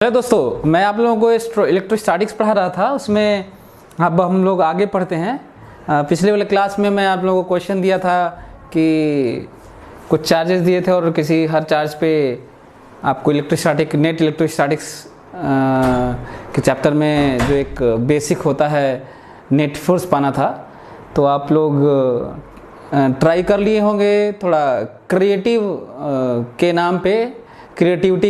Hello दोस्तों, मैं आप लोगों को इलेक्ट्रोस्टैटिक्स पढ़ा रहा था। उसमें अब हम लोग आगे पढ़ते हैं। पिछले वाले क्लास में मैं आप लोगों को क्वेश्चन दिया था कि कुछ चार्जेस दिए थे और किसी हर चार्ज पे आपको नेट इलेक्ट्रोस्टैटिक्स के चैप्टर में जो एक बेसिक होता है नेट फोर्स पाना था। तो आप लोग ट्राई कर लिए होंगे। थोड़ा क्रिएटिविटी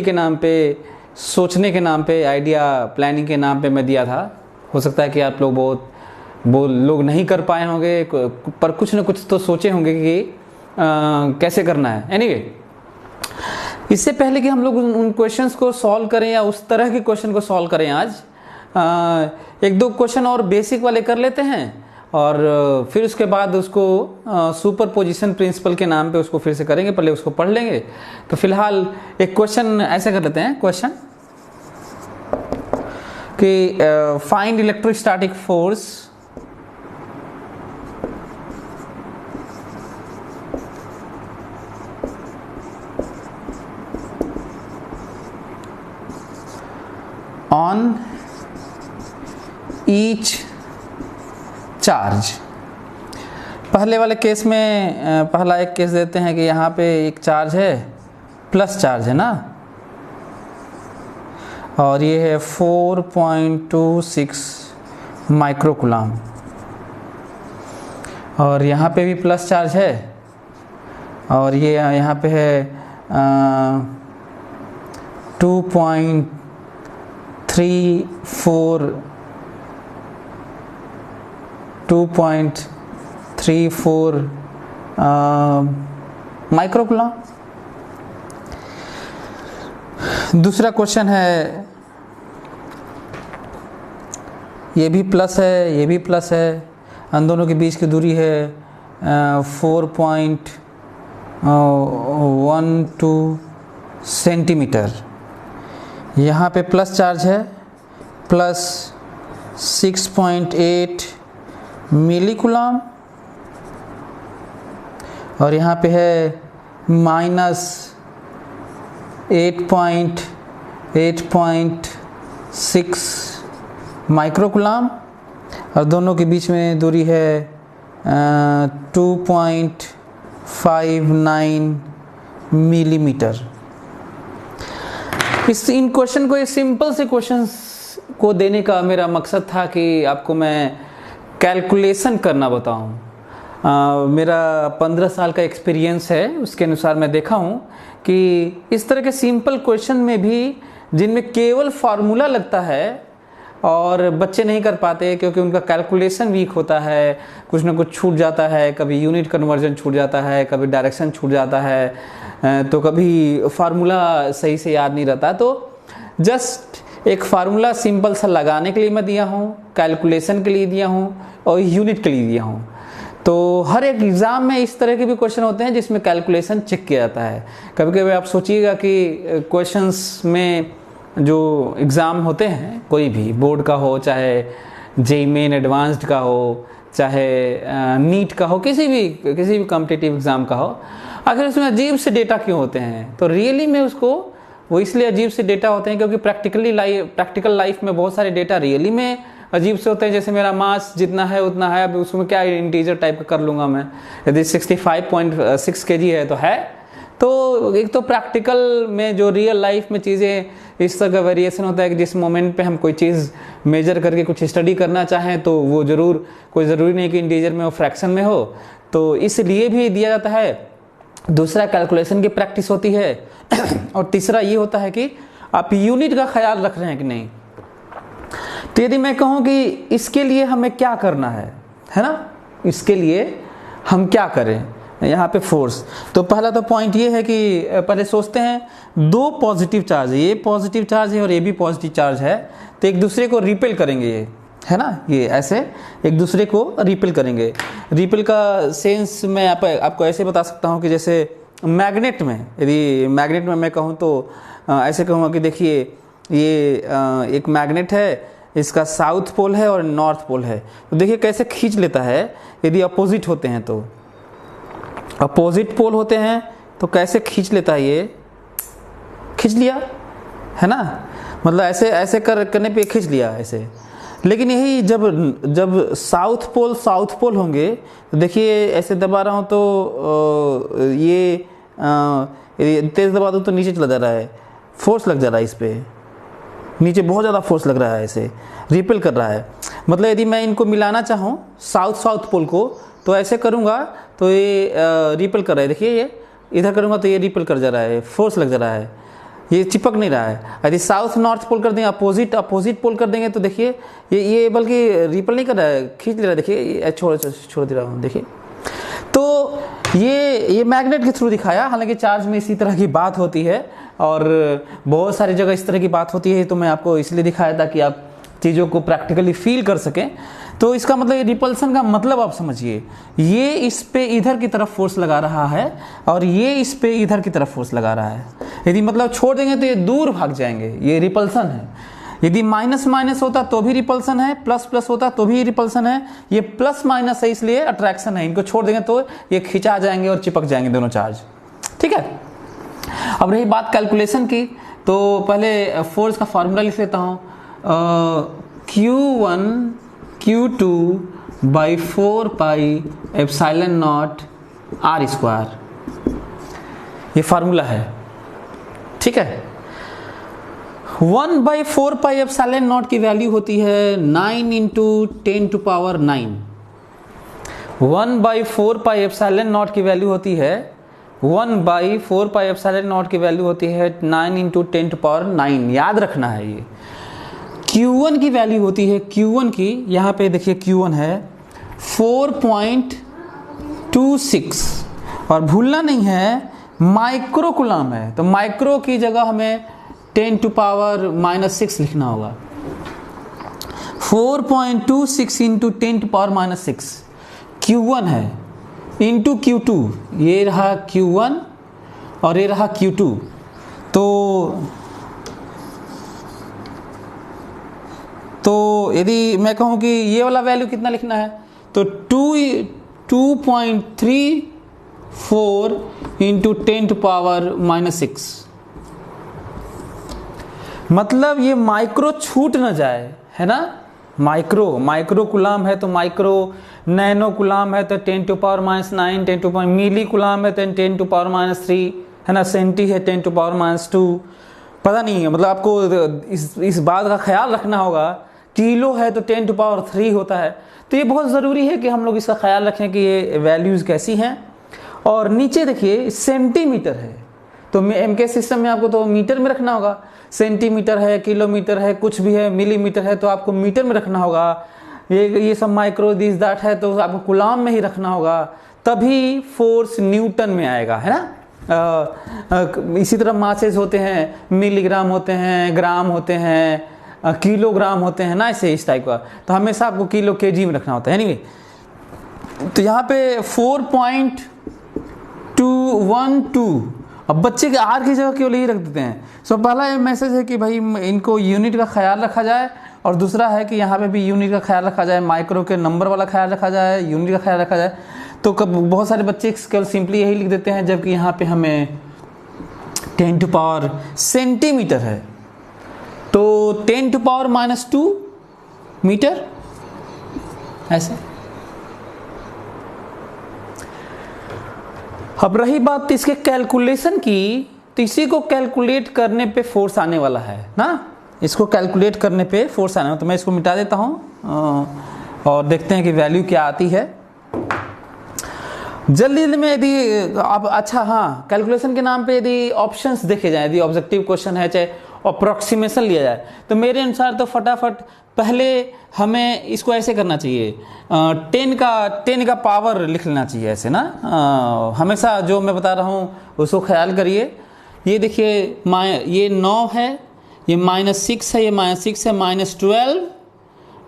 के नाम पे, सोचने के नाम पे, आइडिया प्लानिंग के नाम पे मैं दिया था। हो सकता है कि आप लोग बहुत लोग नहीं कर पाए होंगे, पर कुछ ना कुछ तो सोचे होंगे कि कैसे करना है। एनीवे, इससे पहले कि हम लोग उन क्वेश्चंस को सॉल्व करें या उस तरह के क्वेश्चन को सॉल्व करें, आज एक दो क्वेश्चन और बेसिक वाले कर लेते हैं और फिर उसके बाद उसको सुपर पोजिशन प्रिंसिपल के नाम पे उसको फिर से करेंगे। पहले उसको पढ़ लेंगे। तो फिलहाल एक क्वेश्चन ऐसे कर लेते हैं, क्वेश्चन कि find electrostatic force on each charge. पहले वाले केस में पहला एक केस देते हैं कि यहाँ पे एक चार्ज है, प्लस चार्ज है ना, और ये है 4.26 माइक्रोकूलम, और यहाँ पे भी प्लस चार्ज है, और ये यहाँ पे है 2.34 माइक्रोकूलम। दूसरा क्वेश्चन है, ये भी प्लस है, ये भी प्लस है, इन दोनों के बीच की दूरी है 4.12 सेंटीमीटर। यहाँ पे प्लस चार्ज है, प्लस 6.8 मिलीकूलम, और यहाँ पे है माइनस 8.6 माइक्रोकूलम, और दोनों के बीच में दूरी है 2.59 मिलीमीटर। इन क्वेश्चन को, ये सिंपल से क्वेश्चंस को देने का मेरा मकसद था कि आपको मैं कैलकुलेशन करना बताऊं। मेरा 15 साल का एक्सपीरियंस है, उसके अनुसार मैं देखा हूं कि इस तरह के सिंपल क्वेश्चन में भी जिनमें केवल फार्मूला लगता है और बच्चे नहीं कर पाते क्योंकि उनका कैलकुलेशन वीक होता है, कुछ ना कुछ छूट जाता है, कभी यूनिट कन्वर्जन छूट जाता है, कभी डायरेक्शन छूट जाता है, तो कभी फार्मूला सही से याद नहीं रहता। तो जस्ट एक फार्मूला सिंपल सा लगाने के लिए मैं दिया हूँ, कैलकुलेशन के लिए दिया हूँ और यूनिट के लिए दिया हूँ। तो हर एक एग्ज़ाम में इस तरह के भी क्वेश्चन होते हैं जिसमें कैलकुलेशन चेक किया जाता है। कभी कभी आप सोचिएगा कि क्वेश्चंस में जो एग्ज़ाम होते हैं, कोई भी बोर्ड का हो, चाहे जेईई मेन एडवांस्ड का हो, चाहे नीट का हो, किसी भी कॉम्पिटिटिव एग्ज़ाम का हो, आखिर उसमें अजीब से डेटा क्यों होते हैं? तो रियली में वो इसलिए अजीब से डेटा होते हैं क्योंकि प्रैक्टिकल लाइफ में बहुत सारे डेटा रियली में अजीब से होते हैं। जैसे मेरा मास जितना है उतना है, अब उसमें क्या इंटीजर टाइप का कर लूँगा मैं। यदि 65.6 kg है तो है। तो एक तो प्रैक्टिकल में जो रियल लाइफ में चीज़ें इस तरह का वेरिएशन होता है कि जिस मोमेंट पे हम कोई चीज़ मेजर करके कुछ स्टडी करना चाहें तो वो कोई ज़रूरी नहीं कि इंटीजर में हो, फ्रैक्शन में हो, तो इसलिए भी दिया जाता है। दूसरा, कैलकुलेशन की प्रैक्टिस होती है और तीसरा ये होता है कि आप यूनिट का ख्याल रख रहे हैं कि नहीं। तो यदि मैं कहूँ कि इसके लिए हमें क्या करना है ना, इसके लिए हम क्या करें यहाँ पे फोर्स, तो पहला तो पॉइंट ये है कि पहले सोचते हैं दो पॉजिटिव चार्ज है, ये पॉजिटिव चार्ज है और ये भी पॉजिटिव चार्ज है, तो एक दूसरे को रिपेल करेंगे, ये है ना, ये ऐसे एक दूसरे को रिपेल करेंगे। रिपेल का सेंस मैं आपको ऐसे बता सकता हूँ कि जैसे मैग्नेट में, यदि मैग्नेट में मैं कहूँ तो ऐसे कहूँगा कि देखिए ये एक मैग्नेट है, इसका साउथ पोल है और नॉर्थ पोल है, तो देखिए कैसे खींच लेता है। यदि अपोजिट होते हैं तो अपोजिट पोल होते हैं तो कैसे खींच लेता है, ये खींच लिया है ना। मतलब ऐसे ऐसे करने पे खींच लिया ऐसे। लेकिन यही जब साउथ पोल होंगे तो देखिए ऐसे दबा रहा हूँ तो ये तेज़ दबा दूँ तो नीचे चला जा रहा है, फोर्स लग जा रहा है इस पर, नीचे बहुत ज़्यादा फोर्स लग रहा है, ऐसे रिपेल कर रहा है। मतलब यदि मैं इनको मिलाना चाहूँ साउथ पोल को तो ऐसे करूँगा तो ये रिपेल कर रहा है, देखिए ये इधर करूँगा तो ये रिपेल कर जा रहा है, फोर्स लग जा रहा है, ये चिपक नहीं रहा है। यदि साउथ नॉर्थ पोल कर देंगे, अपोजिट पोल कर देंगे तो देखिए ये बल्कि रिपेल नहीं कर रहा है, खींच ले रहा है, देखिए छोड़ दे रहा हूँ, देखिए। तो ये मैग्नेट के थ्रू दिखाया, हालांकि चार्ज में इसी तरह की बात होती है और बहुत सारी जगह इस तरह की बात होती है, तो मैं आपको इसलिए दिखाया था कि आप चीज़ों को प्रैक्टिकली फील कर सकें। तो इसका मतलब ये रिपल्सन का मतलब आप समझिए, ये इस पे इधर की तरफ फोर्स लगा रहा है और ये इस पे इधर की तरफ फोर्स लगा रहा है। यदि मतलब छोड़ देंगे तो ये दूर भाग जाएंगे, ये रिपल्सन है। यदि माइनस माइनस होता तो भी रिपल्सन है, प्लस प्लस होता तो भी रिपल्सन है, ये प्लस माइनस है इसलिए अट्रैक्शन है। इनको छोड़ देंगे तो ये खिंचा जाएंगे और चिपक जाएंगे दोनों चार्ज, ठीक है। अब रही बात कैलकुलेशन की, तो पहले फोर्स का फार्मूला लिख लेता हूँ, Q1 Q2 by 4 pi epsilon naught R square, ये फार्मूला है, ठीक है। 1 बाई 4 पाई एप्सिलॉन नॉट की वैल्यू होती है 9 into 10 to power 9। 1 by 4 pi epsilon naught की वैल्यू होती है 1 बाई 4 पाई एप्सिलॉन नॉट की वैल्यू होती है 9 इंटू 10 टू पावर 9, याद रखना है ये। Q1 की वैल्यू होती है, Q1 की यहाँ पे देखिए Q1 है 4.26 और भूलना नहीं है माइक्रो कूलम है, तो माइक्रो की जगह हमें 10 टू पावर -6 लिखना होगा। 4.26 इंटू 10 टू पावर -6 Q1 है, इंटू Q2, ये रहा Q1 और ये रहा Q2। तो यदि मैं कहूँ कि ये वाला वैल्यू कितना लिखना है तो 2.34 इंटू 10 टू पावर -6, मतलब ये माइक्रो छूट ना जाए, है ना। माइक्रो कूलम है तो माइक्रो, नैनो कूलम है तो 10 to power -9, 10 to power, milli coulomb है तो 10 टू पावर -3, है ना। सेंटी है 10 टू पावर -2, पता नहीं है, मतलब आपको इस बात का ख्याल रखना होगा। किलो है तो 10 टू पावर 3 होता है, तो ये बहुत ज़रूरी है कि हम लोग इसका ख्याल रखें कि ये वैल्यूज़ कैसी हैं। और नीचे देखिए सेंटीमीटर है, तो MK सिस्टम में आपको तो मीटर में रखना होगा। सेंटीमीटर है, किलोमीटर है, कुछ भी है, मिलीमीटर है तो आपको मीटर में रखना होगा। ये सब माइक्रो दिस दैट है तो आपको कूलम में ही रखना होगा, तभी फोर्स न्यूटन में आएगा, है ना। इसी तरह मासेज होते हैं, मिलीग्राम होते हैं, ग्राम होते हैं, किलोग्राम होते हैं ना, ऐसे इस टाइप का, तो हमेशा आपको किलो केजी में रखना होता है। एनीवे, तो यहाँ पे 4.212, अब बच्चे के आर की जगह केवल यही रख देते हैं। सो पहला ये मैसेज है कि भाई इनको यूनिट का ख्याल रखा जाए, और दूसरा है कि यहाँ पे भी यूनिट का ख्याल रखा जाए, माइक्रो के नंबर वाला ख्याल रखा जाए, यूनिट का ख्याल रखा जाए। तो बहुत सारे बच्चे केवल सिंपली यही लिख देते हैं, जबकि यहाँ पे हमें 10 टू पावर सेंटीमीटर है तो 10 टू पावर -2 मीटर, ऐसे। अब रही बात इसके कैलकुलेशन की, तो इसी को कैलकुलेट करने पे फोर्स आने वाला है ना, इसको कैलकुलेट करने पे फोर्स आने वाला, तो मैं इसको मिटा देता हूँ और देखते हैं कि वैल्यू क्या आती है जल्दी में। यदि आप, अच्छा हाँ, कैलकुलेशन के नाम पे यदि ऑप्शंस देखे जाए, यदि ऑब्जेक्टिव क्वेश्चन है चाहे अप्रोक्सीमेशन लिया जाए, तो मेरे अनुसार तो फटाफट पहले हमें इसको ऐसे करना चाहिए, 10 का पावर लिख लेना चाहिए ऐसे ना। हमेशा जो मैं बता रहा हूँ उसको ख्याल करिए। ये देखिए ये 9 है, ये -6 है, ये -6 है, -12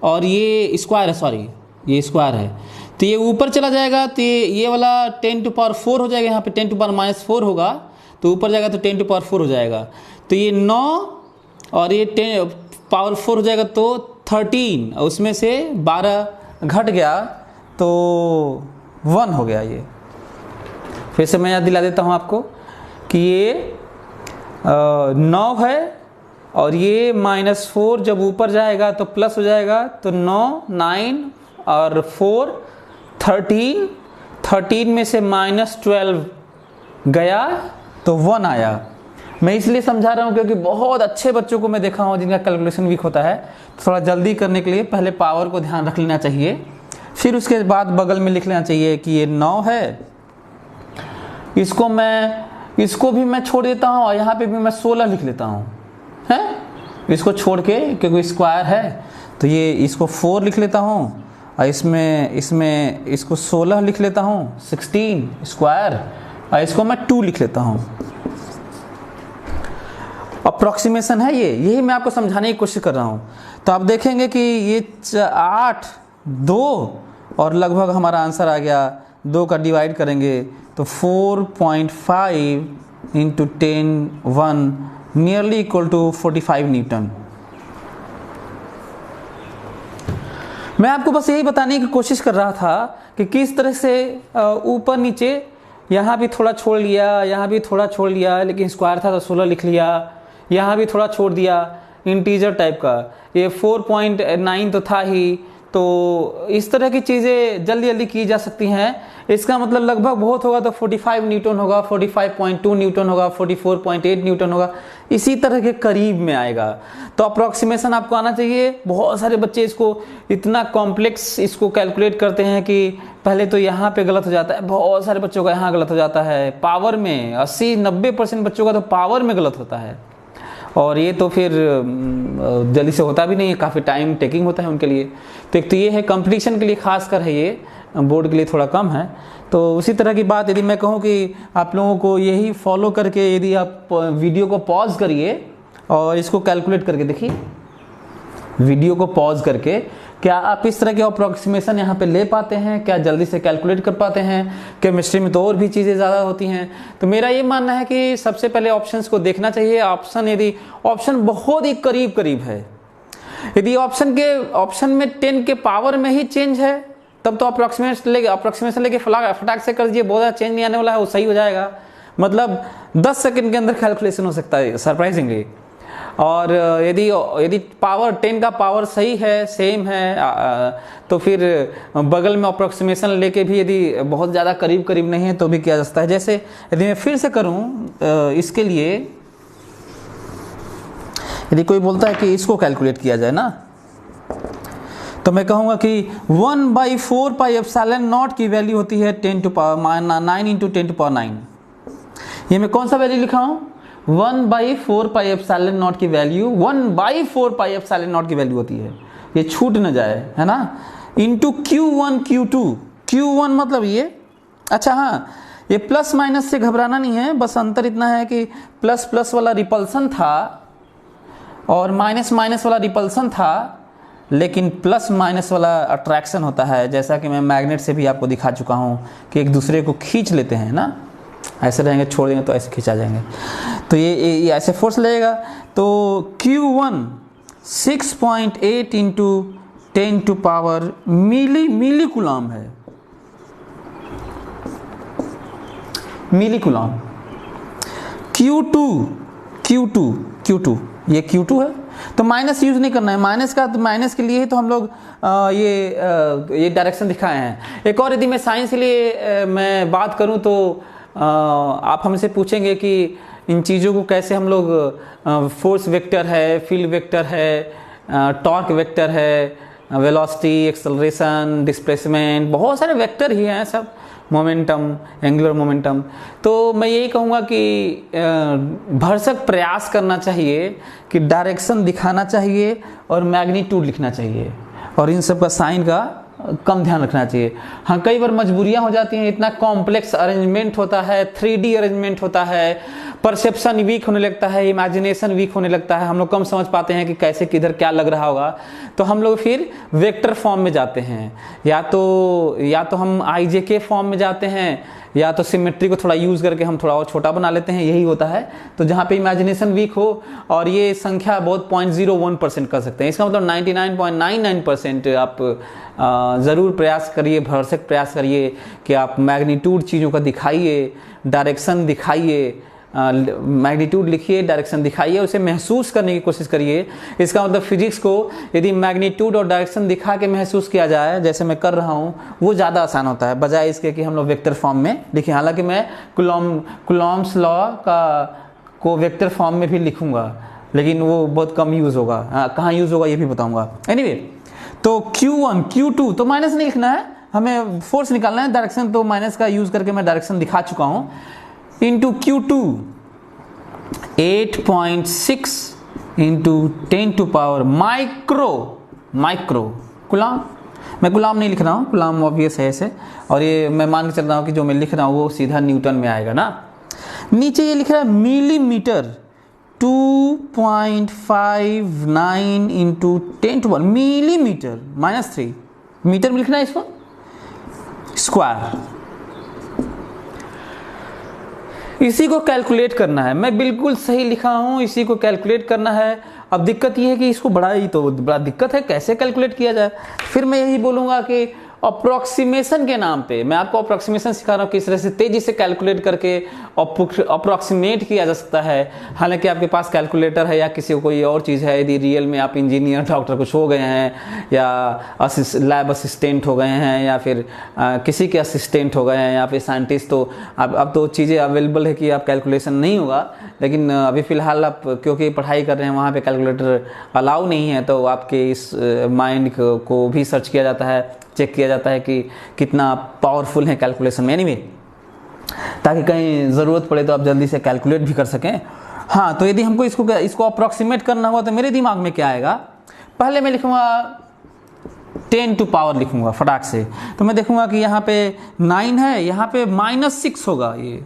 और ये स्क्वायर है, सॉरी ये स्क्वायर है, तो ये ऊपर चला जाएगा तो ये वाला 10 टू पावर 4 हो जाएगा। यहाँ पे 10 टू पावर -4 होगा तो ऊपर जाएगा तो 10 टू पावर 4 हो जाएगा, तो ये 9 और ये 10 पावर 4 हो जाएगा तो 13, उसमें से 12 घट गया तो 1 हो गया। ये फिर से मैं याद दिला देता हूँ आपको कि ये 9 है और ये -4 जब ऊपर जाएगा तो प्लस हो जाएगा, तो 9, 9 और 4 13, 13 में से -12 गया तो 1 आया। मैं इसलिए समझा रहा हूँ क्योंकि बहुत अच्छे बच्चों को मैं देखा हूँ जिनका कैलकुलेशन वीक होता है। तो थोड़ा जल्दी करने के लिए पहले पावर को ध्यान रख लेना चाहिए, फिर उसके बाद बगल में लिख लेना चाहिए कि ये 9 है, इसको भी मैं छोड़ देता हूँ और यहाँ पे भी मैं 16 लिख लेता हूँ, है इसको छोड़ के, क्योंकि स्क्वायर है तो ये इसको 4 लिख लेता हूँ और इसमें इसको 16 लिख लेता हूँ, 16 स्क्वायर, और इसको मैं 2 लिख लेता हूँ। अप्रॉक्सीमेशन है ये, यही मैं आपको समझाने की कोशिश कर रहा हूँ। तो आप देखेंगे कि ये 8, 2 और लगभग हमारा आंसर आ गया, 2 का डिवाइड करेंगे तो 4.5 into 10 1 nearly equal to 45 newton. मैं आपको बस यही बताने की कोशिश कर रहा था कि किस तरह से ऊपर नीचे, यहाँ भी थोड़ा छोड़ लिया, यहाँ भी थोड़ा छोड़ लिया, लेकिन स्क्वायर था तो 16 लिख लिया, यहाँ भी थोड़ा छोड़ दिया इंटीजर टाइप का, ये 4.9 तो था ही। तो इस तरह की चीज़ें जल्दी जल्दी की जा सकती हैं। इसका मतलब लगभग बहुत होगा तो 45 न्यूटन होगा, 45.2 न्यूटन होगा, 44.8 न्यूटन होगा, इसी तरह के करीब में आएगा। तो अप्रॉक्सीमेशन आपको आना चाहिए। बहुत सारे बच्चे इसको इतना कॉम्प्लेक्स इसको कैलकुलेट करते हैं कि पहले तो यहाँ पे गलत हो जाता है, बहुत सारे बच्चों का यहाँ गलत हो जाता है, पावर में 80-90% बच्चों का तो पावर में गलत होता है, और ये तो फिर जल्दी से होता भी नहीं है, काफ़ी टाइम टेकिंग होता है उनके लिए। तो एक तो ये है, कंपटीशन के लिए खास कर है, ये बोर्ड के लिए थोड़ा कम है। तो उसी तरह की बात यदि मैं कहूँ कि आप लोगों को यही फॉलो करके, यदि आप वीडियो को पॉज करिए और इसको कैलकुलेट करके देखिए, वीडियो को पॉज करके क्या आप इस तरह के अप्रॉक्सीमेशन यहाँ पे ले पाते हैं, क्या जल्दी से कैलकुलेट कर पाते हैं? केमिस्ट्री में तो और भी चीज़ें ज़्यादा होती हैं। तो मेरा ये मानना है कि सबसे पहले ऑप्शंस को देखना चाहिए। यदि ऑप्शन बहुत ही करीब करीब है, यदि ऑप्शन में 10 के पावर में ही चेंज है, तब तो अप्रॉक्सीमेशन लेके फटाक से कर दीजिए, बहुत ज़्यादा चेंज नहीं आने वाला है, वो सही हो जाएगा। मतलब 10 सेकंड के अंदर कैलकुलेशन हो सकता है सरप्राइजिंगली। और यदि पावर 10 का पावर सही है, सेम है, तो फिर बगल में अप्रॉक्सीमेशन लेके भी यदि बहुत ज़्यादा करीब करीब नहीं है तो भी किया जा सकता है। जैसे यदि मैं फिर से करूं, इसके लिए यदि कोई बोलता है कि इसको कैलकुलेट किया जाए ना, तो मैं कहूँगा कि 1/4 पाई एप्सिलॉन नॉट की वैल्यू होती है 10 to power 9 into 10 to power 9। ये मैं कौन सा वैल्यू लिखा हूँ? 1/4 पाई एप्सिलॉन नॉट की वैल्यू 1/4 पाई एप्सिलॉन नॉट की वैल्यू होती है, ये छूट न जाए, है ना। इंटू Q1 Q2, Q1 मतलब ये, अच्छा हाँ, ये प्लस माइनस से घबराना नहीं है, बस अंतर इतना है कि प्लस प्लस वाला रिपल्सन था और माइनस माइनस वाला रिपल्सन था, लेकिन प्लस माइनस वाला अट्रैक्शन होता है। जैसा कि मैं मैग्नेट से भी आपको दिखा चुका हूँ कि एक दूसरे को खींच लेते हैं ना, ऐसे रहेंगे, छोड़ देंगे तो ऐसे खींचा जाएंगे, तो ये ऐसे फोर्स लगेगा। तो Q1 6.8 into 10 to power milli coulomb है, मिली कूलम। Q2 ये Q2 है, तो माइनस यूज नहीं करना है, माइनस के लिए ही तो हम लोग ये डायरेक्शन दिखाए हैं। एक और यदि मैं साइंस के लिए मैं बात करूं तो आप हमसे पूछेंगे कि इन चीज़ों को कैसे हम लोग, फोर्स वेक्टर है, फील्ड वेक्टर है, टॉर्क वेक्टर है, वेलोसिटी, एक्सेलरेशन, डिस्प्लेसमेंट, बहुत सारे वेक्टर ही हैं सब, मोमेंटम, एंगुलर मोमेंटम। तो मैं यही कहूँगा कि भरसक प्रयास करना चाहिए कि डायरेक्शन दिखाना चाहिए और मैग्नीट्यूड लिखना चाहिए, और इन सब का साइन का कम ध्यान रखना चाहिए। हाँ, कई बार मजबूरियां हो जाती हैं, इतना कॉम्प्लेक्स अरेंजमेंट होता है, 3D अरेंजमेंट होता है, परसेप्शन वीक होने लगता है, इमेजिनेशन वीक होने लगता है, हम लोग कम समझ पाते हैं कि कैसे किधर क्या लग रहा होगा, तो हम लोग फिर वेक्टर फॉर्म में जाते हैं, या तो हम IJK फॉर्म में जाते हैं, या तो सिमेट्री को थोड़ा यूज़ करके हम थोड़ा और छोटा बना लेते हैं, यही होता है। तो जहाँ पे इमेजिनेशन वीक हो, और ये संख्या बहुत 0.01% कर सकते हैं, इसका मतलब 99.99% आप ज़रूर प्रयास करिए, भरसक प्रयास करिए कि आप मैग्नीट्यूड चीज़ों का दिखाइए, डायरेक्शन दिखाइए, मैग्नीट्यूड लिखिए, डायरेक्शन दिखाइए, उसे महसूस करने की कोशिश करिए। इसका मतलब फिजिक्स को यदि मैग्नीट्यूड और डायरेक्शन दिखा के महसूस किया जाए, जैसे मैं कर रहा हूँ, वो ज़्यादा आसान होता है बजाय इसके कि हम लोग वेक्टर फॉर्म में लिखें। हालांकि मैं कुलॉम्स लॉ को वेक्टर फॉर्म में भी लिखूंगा, लेकिन वो बहुत कम यूज़ होगा। कहाँ यूज़ होगा ये भी बताऊंगा। एनीवे, तो Q1 Q2 तो माइनस नहीं लिखना है, हमें फोर्स निकालना है। डायरेक्शन तो माइनस का यूज़ करके मैं डायरेक्शन दिखा चुका हूँ। Into Q2 8.6 into 10 to power micro गुलाम। मैं गुलाम नहीं लिख रहा हूँ, गुलाम ऑब्वियस है ऐसे, और ये मैं मान के चल रहा हूँ कि जो मैं लिख रहा हूँ वो सीधा न्यूटन में आएगा ना। नीचे ये लिख रहा है millimetre 2.59 into 10 to 1 millimetre -3 metre में लिखना है इसको स्क्वायर। इसी को कैलकुलेट करना है। मैं बिल्कुल सही लिखा हूं, इसी को कैलकुलेट करना है। अब दिक्कत यह है कि इसको बड़ा दिक्कत है, कैसे कैलकुलेट किया जाए। फिर मैं यही बोलूंगा कि अप्रोक्सीमेशन के नाम पे मैं आपको अप्रोक्सीमेशन सिखा रहा हूँ, किस तरह से तेजी से कैलकुलेट करके अप्रोक्सीमेट किया जा सकता है। हालांकि आपके पास कैलकुलेटर है या किसी को कोई और चीज़ है, यदि रियल में आप इंजीनियर डॉक्टर कुछ हो गए हैं या लैब असिस्टेंट हो गए हैं या फिर किसी के असिस्टेंट हो गए हैं या फिर साइंटिस्ट, तो अब तो चीज़ें अवेलेबल है कि आप कैलकुलेशन नहीं होगा। लेकिन अभी फ़िलहाल आप क्योंकि पढ़ाई कर रहे हैं, वहाँ पे कैलकुलेटर अलाउ नहीं है, तो आपके इस माइंड को भी सर्च किया जाता है, चेक किया जाता है कि कितना पावरफुल है कैलकुलेशन में। एनीवे, ताकि कहीं ज़रूरत पड़े तो आप जल्दी से कैलकुलेट भी कर सकें। हाँ, तो यदि हमको इसको अप्रॉक्सीमेट करना हुआ तो मेरे दिमाग में क्या आएगा, पहले मैं लिखूँगा 10 टू पावर लिखूँगा फटाक से। तो मैं देखूँगा कि यहाँ पे 9 है, यहाँ पे -6 होगा। ये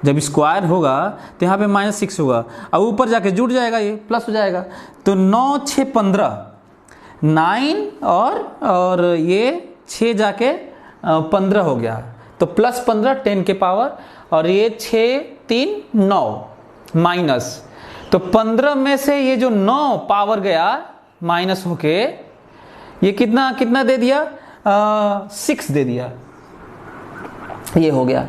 जब स्क्वायर होगा तो यहाँ पे -6 होगा, और ऊपर जाके जुड़ जाएगा, ये प्लस हो जाएगा। तो 9 6 15 9 और ये 6 जाके 15 हो गया, तो +15 10 के पावर, और ये 6 3 9 माइनस, तो 15 में से ये जो 9 पावर गया माइनस होके ये कितना दे दिया, 6 दे दिया। ये हो गया।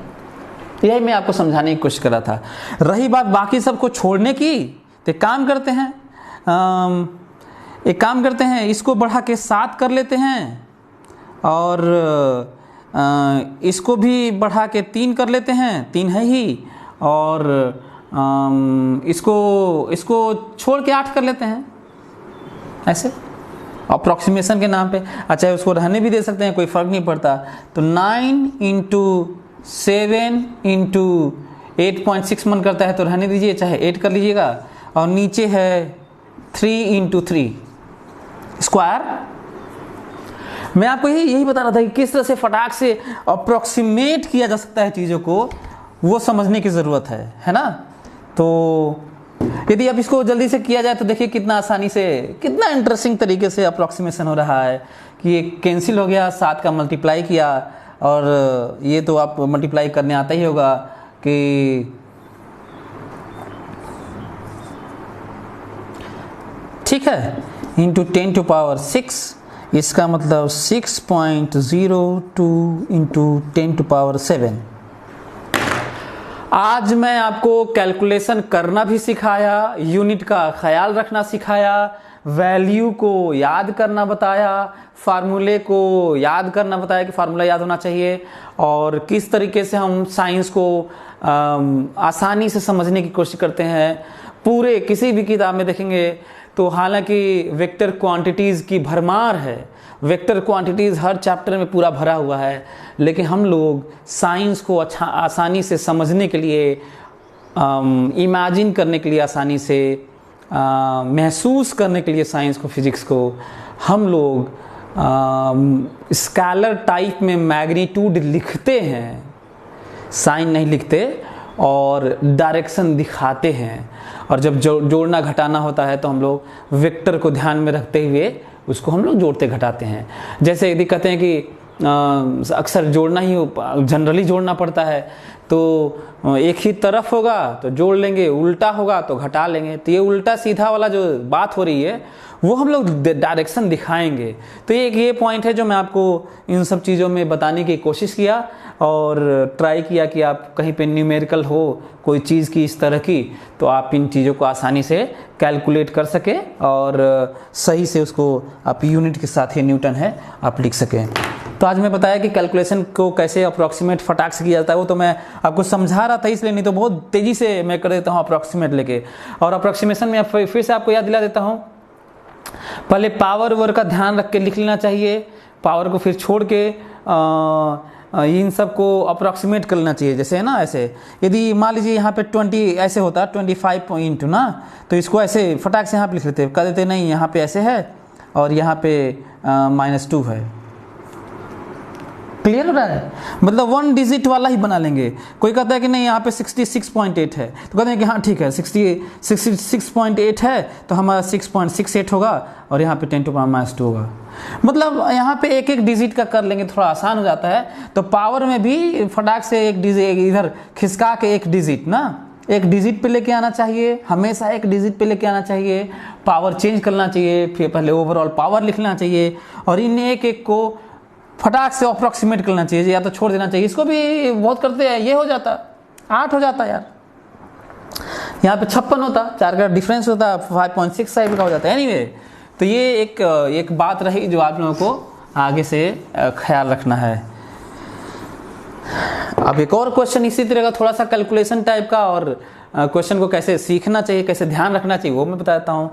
यही मैं आपको समझाने की कोशिश कर रहा था। रही बात बाकी सबको छोड़ने की, तो एक काम करते हैं, इसको बढ़ा के 7 कर लेते हैं, और इसको भी बढ़ा के 3 कर लेते हैं, 3 है ही, और इसको छोड़ के 8 कर लेते हैं, ऐसे अप्रॉक्सीमेशन के नाम पे। अच्छा, उसको रहने भी दे सकते हैं, कोई फ़र्क नहीं पड़ता। तो 9 इंटू 7 इंटू 8.6 मन करता है तो रहने दीजिए, चाहे 8 कर लीजिएगा, और नीचे है 3 इंटू 3 स्क्वायर। मैं आपको यही बता रहा था कि किस तरह से फटाक से अप्रोक्सीमेट किया जा सकता है चीज़ों को, वो समझने की ज़रूरत है ना। तो यदि अब इसको जल्दी से किया जाए तो देखिए कितना आसानी से, कितना इंटरेस्टिंग तरीके से अप्रोक्सीमेशन हो रहा है कि ये कैंसिल हो गया, 7 का मल्टीप्लाई किया, और ये तो आप मल्टीप्लाई करने आता ही होगा कि ठीक है, इंटू 10 टू पावर 6, इसका मतलब 6.02 इंटू 10 टू पावर 7। आज मैं आपको कैलकुलेशन करना भी सिखाया, यूनिट का ख्याल रखना सिखाया, वैल्यू को याद करना बताया, फार्मूले को याद करना बताया कि फार्मूला याद होना चाहिए, और किस तरीके से हम साइंस को आसानी से समझने की कोशिश करते हैं। पूरे किसी भी किताब में देखेंगे तो हालांकि वेक्टर क्वांटिटीज़ की भरमार है, वेक्टर क्वांटिटीज़ हर चैप्टर में पूरा भरा हुआ है, लेकिन हम लोग साइंस को आसानी से समझने के लिए, इमेजिन करने के लिए, आसानी से महसूस करने के लिए साइंस को, फिजिक्स को हम लोग स्केलर टाइप में मैग्नीट्यूड लिखते हैं, साइन नहीं लिखते, और डायरेक्शन दिखाते हैं। और जब जोड़ना घटाना होता है तो हम लोग वेक्टर को ध्यान में रखते हुए उसको हम लोग जोड़ते घटाते हैं। जैसे यदि कहते हैं कि अक्सर जोड़ना ही जनरली जोड़ना पड़ता है। तो एक ही तरफ होगा तो जोड़ लेंगे, उल्टा होगा तो घटा लेंगे। तो ये उल्टा सीधा वाला जो बात हो रही है वो हम लोग डायरेक्शन दिखाएंगे। तो ये पॉइंट है जो मैं आपको इन सब चीज़ों में बताने की कोशिश किया और ट्राई किया कि आप कहीं पे न्यूमेरिकल हो कोई चीज़ की इस तरह की, तो आप इन चीज़ों को आसानी से कैलकुलेट कर सकें और सही से उसको आप यूनिट के साथ ही न्यूटन है आप लिख सकें। तो आज मैं बताया कि कैलकुलेशन को कैसे अप्रॉक्सीमेट फटाक से किया जाता है, वो तो मैं आपको समझा रहा था इसलिए, नहीं तो बहुत तेज़ी से मैं कर देता हूँ अप्रॉक्सीमेट लेके। और अप्रॉक्सीमेशन में फिर से आपको याद दिला देता हूँ, पहले पावर वर्ग का ध्यान रख के लिख लेना चाहिए, पावर को फिर छोड़ के इन सब को अप्रॉक्सीमेट कर लेना चाहिए। जैसे है ना, ऐसे यदि मान लीजिए यहाँ पे 20 ऐसे होता 25 पॉइंट ना, तो इसको ऐसे फटाक से यहाँ पे लिख लेते, कह देते नहीं यहाँ पे ऐसे है और यहाँ पे -2 है। क्लियर हो रहा है? मतलब 1 डिजिट वाला ही बना लेंगे। कोई कहता है कि नहीं यहाँ पे 66.8 है, तो कहते हैं कि हाँ ठीक है 66.8 है तो हमारा 6.68 होगा और यहाँ पे 10⁻² होगा। मतलब यहाँ पे एक एक डिजिट का कर लेंगे, थोड़ा आसान हो जाता है। तो पावर में भी फटाक से एक डिजिट इधर खिसका के एक डिजिट ना, एक डिजिट पे लेके आना चाहिए, हमेशा एक डिजिट पे लेके आना चाहिए। पावर चेंज करना चाहिए, फिर पहले ओवरऑल पावर लिखना चाहिए और इन एक एक को फटाक से अप्रॉक्सीमेट करना चाहिए, या तो छोड़ देना चाहिए। इसको भी बहुत करते हैं, ये हो जाता 8 हो जाता यार, यहाँ पे 56 होता, 4 का डिफरेंस होता 5.65 का हो जाता है। एनीवे, तो ये एक बात रही जो आप लोगों को आगे से ख्याल रखना है। अब एक और क्वेश्चन इसी तरह का थोड़ा सा कैलकुलेशन टाइप का, और क्वेश्चन को कैसे सीखना चाहिए, कैसे ध्यान रखना चाहिए वो मैं बता देता हूँ।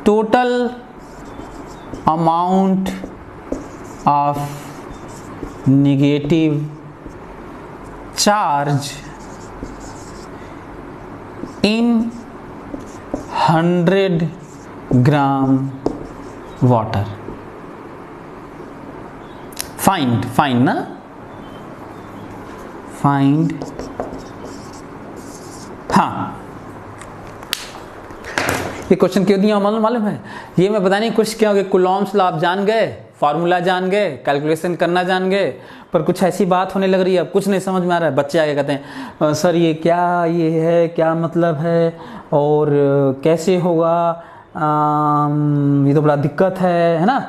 Total amount of negative charge in 100 gram water. Find ना, find, हाँ ये क्वेश्चन क्यों दिया मालूम है? ये मैं बताने की कोशिश किया कि कूलॉम्स लॉ आप जान गए, फार्मूला जान गए, कैलकुलेशन करना जान गए, पर कुछ ऐसी बात होने लग रही है अब कुछ नहीं समझ में आ रहा है। बच्चे आगे कहते हैं सर ये क्या, ये है क्या मतलब है और कैसे होगा, ये तो बड़ा दिक्कत है ना।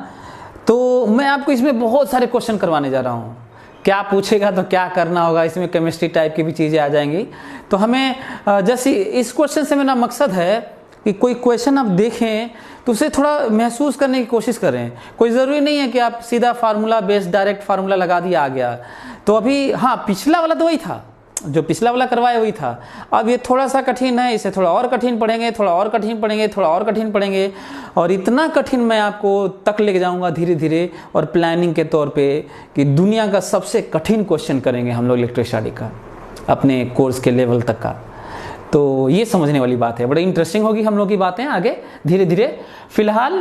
तो मैं आपको इसमें बहुत सारे क्वेश्चन करवाने जा रहा हूँ। क्या पूछेगा तो क्या करना होगा, इसमें केमिस्ट्री टाइप की भी चीज़ें आ जाएंगी। तो हमें जैसे इस क्वेश्चन से मेरा मकसद है कि कोई क्वेश्चन आप देखें तो उसे थोड़ा महसूस करने की कोशिश करें। कोई ज़रूरी नहीं है कि आप सीधा फार्मूला बेस्ड डायरेक्ट फार्मूला लगा दिया आ गया। तो अभी हाँ, पिछला वाला तो वही था, जो पिछला वाला करवाया वही था। अब ये थोड़ा सा कठिन है, इसे थोड़ा और कठिन पढ़ेंगे, थोड़ा और कठिन पढ़ेंगे, थोड़ा और कठिन पढ़ेंगे, और इतना कठिन मैं आपको तक लेके जाऊंगा धीरे धीरे और प्लानिंग के तौर पे कि दुनिया का सबसे कठिन क्वेश्चन करेंगे हम लोग इलेक्ट्रोस्टैटिक का अपने कोर्स के लेवल तक का। तो ये समझने वाली बात है, बड़ी इंटरेस्टिंग होगी हम लोग की बातें आगे धीरे धीरे। फिलहाल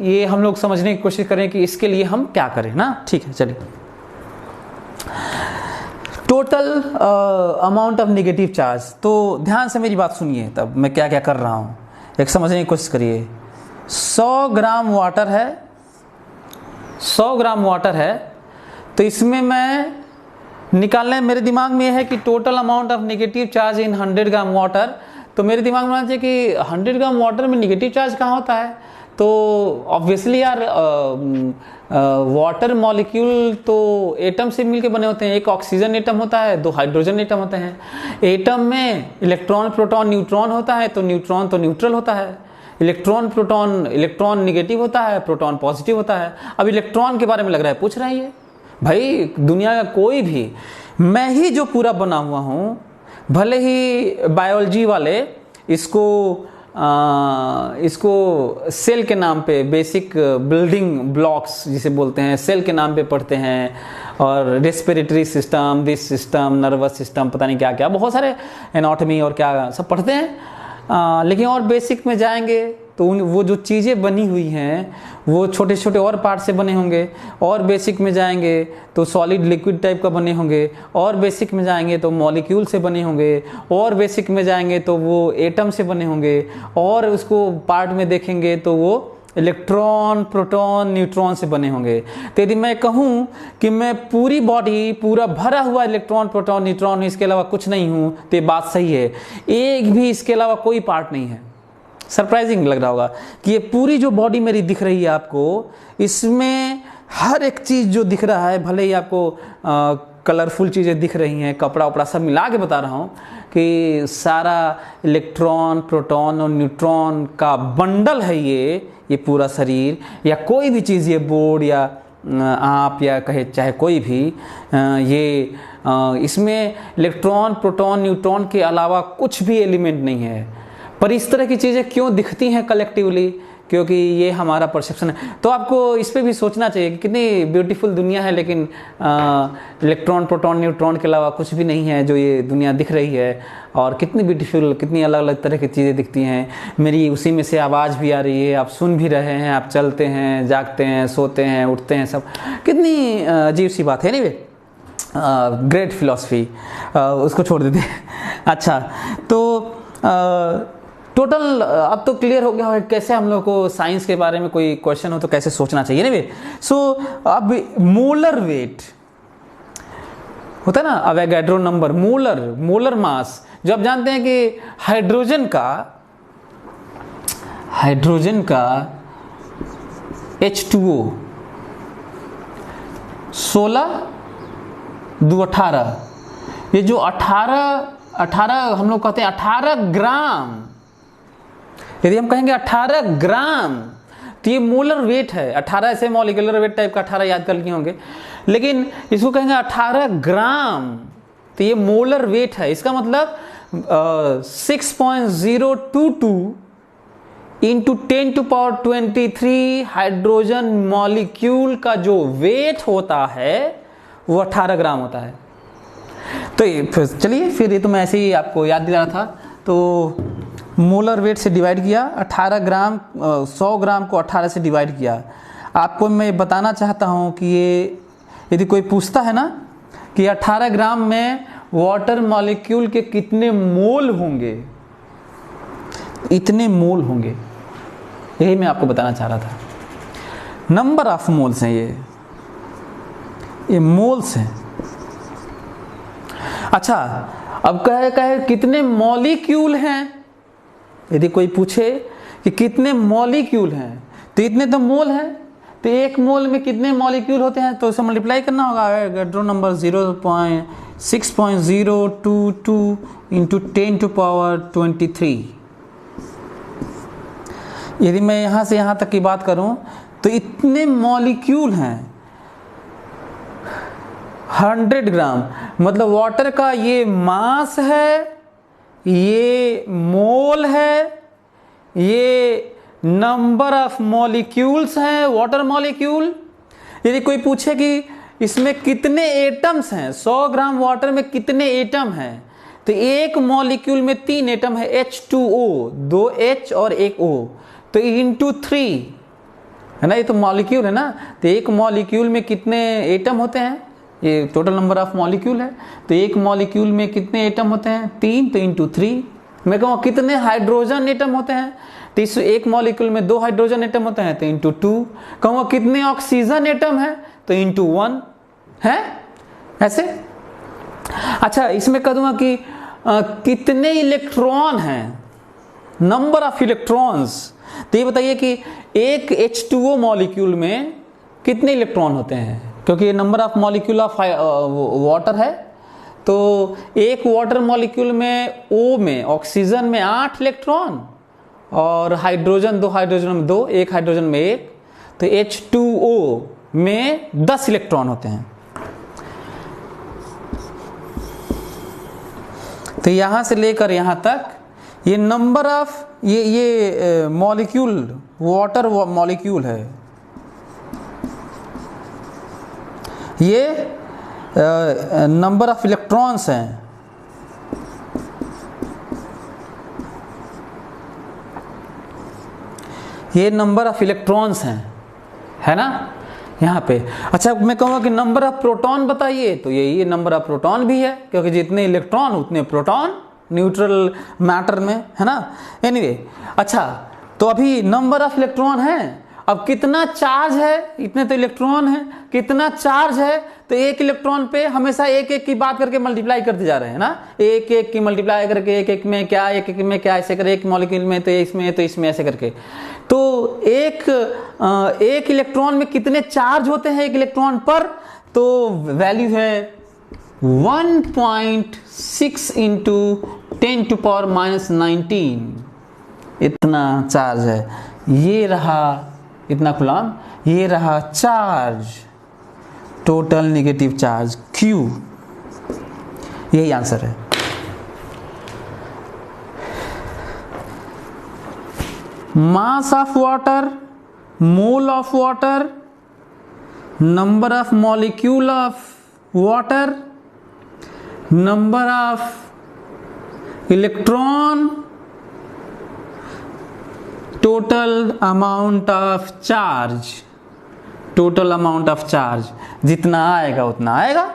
ये हम लोग समझने की कोशिश करें कि इसके लिए हम क्या करें ना। ठीक है, चलिए। Total amount of negative charge, तो ध्यान से मेरी बात सुनिए, तब मैं क्या क्या कर रहा हूँ एक समझने की कोशिश करिए। 100 ग्राम वाटर है, 100 ग्राम वाटर है, तो इसमें मैं निकालना है, मेरे दिमाग में यह है कि total amount of negative charge in 100 gram water. तो मेरे दिमाग में आना चाहिए कि 100 ग्राम वाटर में नेगेटिव चार्ज कहाँ होता है। तो ऑब्वियसली यार वाटर मॉलिक्यूल तो एटम से मिलके बने होते हैं। एक ऑक्सीजन एटम होता है, 2 हाइड्रोजन एटम होते हैं। एटम में इलेक्ट्रॉन प्रोटॉन न्यूट्रॉन होता है, तो न्यूट्रॉन तो न्यूट्रल होता है। इलेक्ट्रॉन प्रोटॉन, इलेक्ट्रॉन निगेटिव होता है, प्रोटॉन पॉजिटिव होता है। अब इलेक्ट्रॉन के बारे में लग रहा है पूछ रहा है ये भाई, दुनिया का कोई भी, मैं ही जो पूरा बना हुआ हूँ, भले ही बायोलॉजी वाले इसको सेल के नाम पे, बेसिक बिल्डिंग ब्लॉक्स जिसे बोलते हैं, सेल के नाम पे पढ़ते हैं, और respiratory system, this system, nervous system, पता नहीं क्या क्या, बहुत सारे एनाटॉमी और क्या सब पढ़ते हैं। लेकिन और बेसिक में जाएंगे तो वो जो चीज़ें बनी हुई हैं वो छोटे छोटे और पार्ट से बने होंगे, और बेसिक में जाएंगे तो सॉलिड लिक्विड टाइप का बने होंगे, और बेसिक में जाएंगे तो मॉलिक्यूल से बने होंगे, और बेसिक में जाएंगे तो वो एटम से बने होंगे, और उसको पार्ट में देखेंगे तो वो इलेक्ट्रॉन, प्रोटॉन, न्यूट्रॉन से बने होंगे। तो यदि मैं कहूं कि मैं पूरी बॉडी पूरा भरा हुआ इलेक्ट्रॉन, प्रोटॉन, न्यूट्रॉन, इसके अलावा कुछ नहीं हूं, तो ये बात सही है। एक भी इसके अलावा कोई पार्ट नहीं है। सरप्राइजिंग लग रहा होगा कि ये पूरी जो बॉडी मेरी दिख रही है आपको, इसमें हर एक चीज़ जो दिख रहा है, भले ही आपको कलरफुल चीज़ें दिख रही हैं, कपड़ा वपड़ा सब मिला के बता रहा हूँ कि सारा इलेक्ट्रॉन, प्रोटॉन और न्यूट्रॉन का बंडल है ये पूरा शरीर, या कोई भी चीज़, ये बोर्ड या आप या कहे चाहे कोई भी, इसमें इलेक्ट्रॉन, प्रोटॉन, न्यूट्रॉन के अलावा कुछ भी एलिमेंट नहीं है। पर इस तरह की चीज़ें क्यों दिखती हैं कलेक्टिवली? क्योंकि ये हमारा परसेप्शन है। तो आपको इस पे भी सोचना चाहिए कि कितनी ब्यूटीफुल दुनिया है, लेकिन इलेक्ट्रॉन, प्रोटॉन, न्यूट्रॉन के अलावा कुछ भी नहीं है जो ये दुनिया दिख रही है। और कितनी ब्यूटीफुल, कितनी अलग अलग तरह की चीज़ें दिखती हैं। मेरी उसी में से आवाज़ भी आ रही है, आप सुन भी रहे हैं, आप चलते हैं, जागते हैं, सोते हैं, उठते हैं, सब कितनी अजीब सी बात है। एनीवे, ग्रेट फिलॉसफी, उसको छोड़ देते हैं। अच्छा, तो टोटल अब तो क्लियर हो गया है कैसे हम लोग को साइंस के बारे में कोई क्वेश्चन हो तो कैसे सोचना चाहिए। नहीं, सो अब मोलर वेट होता है ना, अवोगाड्रो नंबर, मोलर मास, जो आप जानते हैं कि हाइड्रोजन का H2O 16 2 18, ये जो 18 हम लोग कहते हैं 18 ग्राम, यदि हम कहेंगे 18 ग्राम तो ये मोलर वेट है। 18 ऐसे मॉलिक्यूलर वेट टाइप का 18 याद कर लिए होंगे, लेकिन इसको कहेंगे 18 ग्राम तो ये मोलर वेट है। इसका मतलब 6.022 इंटू 10⁻23 हाइड्रोजन मॉलिक्यूल का जो वेट होता है वो 18 ग्राम होता है। तो ये चलिए, फिर ये तो मैं ऐसे ही आपको याद दिला रहा था। तो मोलर वेट से डिवाइड किया 18 ग्राम, 100 ग्राम को 18 से डिवाइड किया। आपको मैं बताना चाहता हूँ कि ये यदि कोई पूछता है ना कि 18 ग्राम में वाटर मॉलिक्यूल के कितने मोल होंगे, इतने मोल होंगे, यही मैं आपको बताना चाह रहा था। नंबर ऑफ मोल्स हैं ये मोल्स हैं। अच्छा, अब कहे कितने मॉलिक्यूल हैं। यदि कोई पूछे कि कितने मॉलिक्यूल हैं तो इतने तो मोल हैं, तो एक मोल में कितने मॉलिक्यूल होते हैं तो उसे मल्टीप्लाई करना होगा। Avogadro number 0.6.022 into 10⁻23। यदि मैं यहाँ से यहाँ तक की बात करूँ तो इतने मॉलिक्यूल हैं 100 ग्राम, मतलब वाटर का ये मास है, ये मोल है, ये नंबर ऑफ मॉलिक्यूल्स हैं, वाटर मॉलिक्यूल। यदि कोई पूछे कि इसमें कितने एटम्स हैं, 100 ग्राम वाटर में कितने एटम हैं, तो एक मॉलिक्यूल में 3 एटम है, H2O, 2 H और 1 O, तो इंटू 3 है ना, ये तो मॉलिक्यूल है ना। तो एक मॉलिक्यूल में कितने एटम होते हैं, ये टोटल नंबर ऑफ मॉलिक्यूल है। तो एक मॉलिक्यूल में कितने एटम होते हैं, 3, तो इंटू 3। मैं कहूँ कितने हाइड्रोजन एटम होते हैं, तो इस एक मॉलिक्यूल में 2 हाइड्रोजन एटम होते हैं, तो इंटू 2। कहूँ कितने ऑक्सीजन एटम है, तो इंटू 1 है, ऐसे। अच्छा, इसमें कह दूंगा कि कितने इलेक्ट्रॉन हैं, नंबर ऑफ इलेक्ट्रॉन्स। तो ये बताइए कि एक H2O मॉलिक्यूल में कितने इलेक्ट्रॉन होते हैं, क्योंकि ये number of molecule of water है। तो एक वाटर मॉलिक्यूल में O में, ऑक्सीजन में 8 इलेक्ट्रॉन, और हाइड्रोजन 2 हाइड्रोजन में 2, एक हाइड्रोजन में 1, तो H2O में 10 इलेक्ट्रॉन होते हैं। तो यहां से लेकर यहां तक ये नंबर ऑफ ये मॉलिक्यूल, वाटर मॉलिक्यूल है, ये नंबर ऑफ इलेक्ट्रॉन्स हैं। ये नंबर ऑफ इलेक्ट्रॉन्स हैं, है ना, यहाँ पे। अच्छा, मैं कहूँगा कि नंबर ऑफ प्रोटॉन बताइए, तो ये नंबर ऑफ प्रोटॉन भी है, क्योंकि जितने इलेक्ट्रॉन उतने प्रोटॉन न्यूट्रल मैटर में, है ना। एनीवे, अच्छा, तो अभी नंबर ऑफ इलेक्ट्रॉन है, अब कितना चार्ज है, इतने तो इलेक्ट्रॉन है, कितना चार्ज है, तो एक इलेक्ट्रॉन पे हमेशा एक एक की बात करके मल्टीप्लाई करते जा रहे हैं ना, एक एक की मल्टीप्लाई करके एक एक में क्या, एक एक में क्या, ऐसे कर, एक मॉलिक्यूल में तो इसमें ऐसे करके। तो एक इलेक्ट्रॉन में कितने चार्ज होते हैं एक इलेक्ट्रॉन पर, तो वैल्यू है 1.6 इंटू 10⁻⁻19, इतना चार्ज है। ये रहा इतना कूलम, ये रहा charge, total negative charge Q, यही आंसर है। Mass of water, mole of water, number of molecule of water, number of electron, total amount of charge, total amount of charge, जितना आएगा उतना आएगा।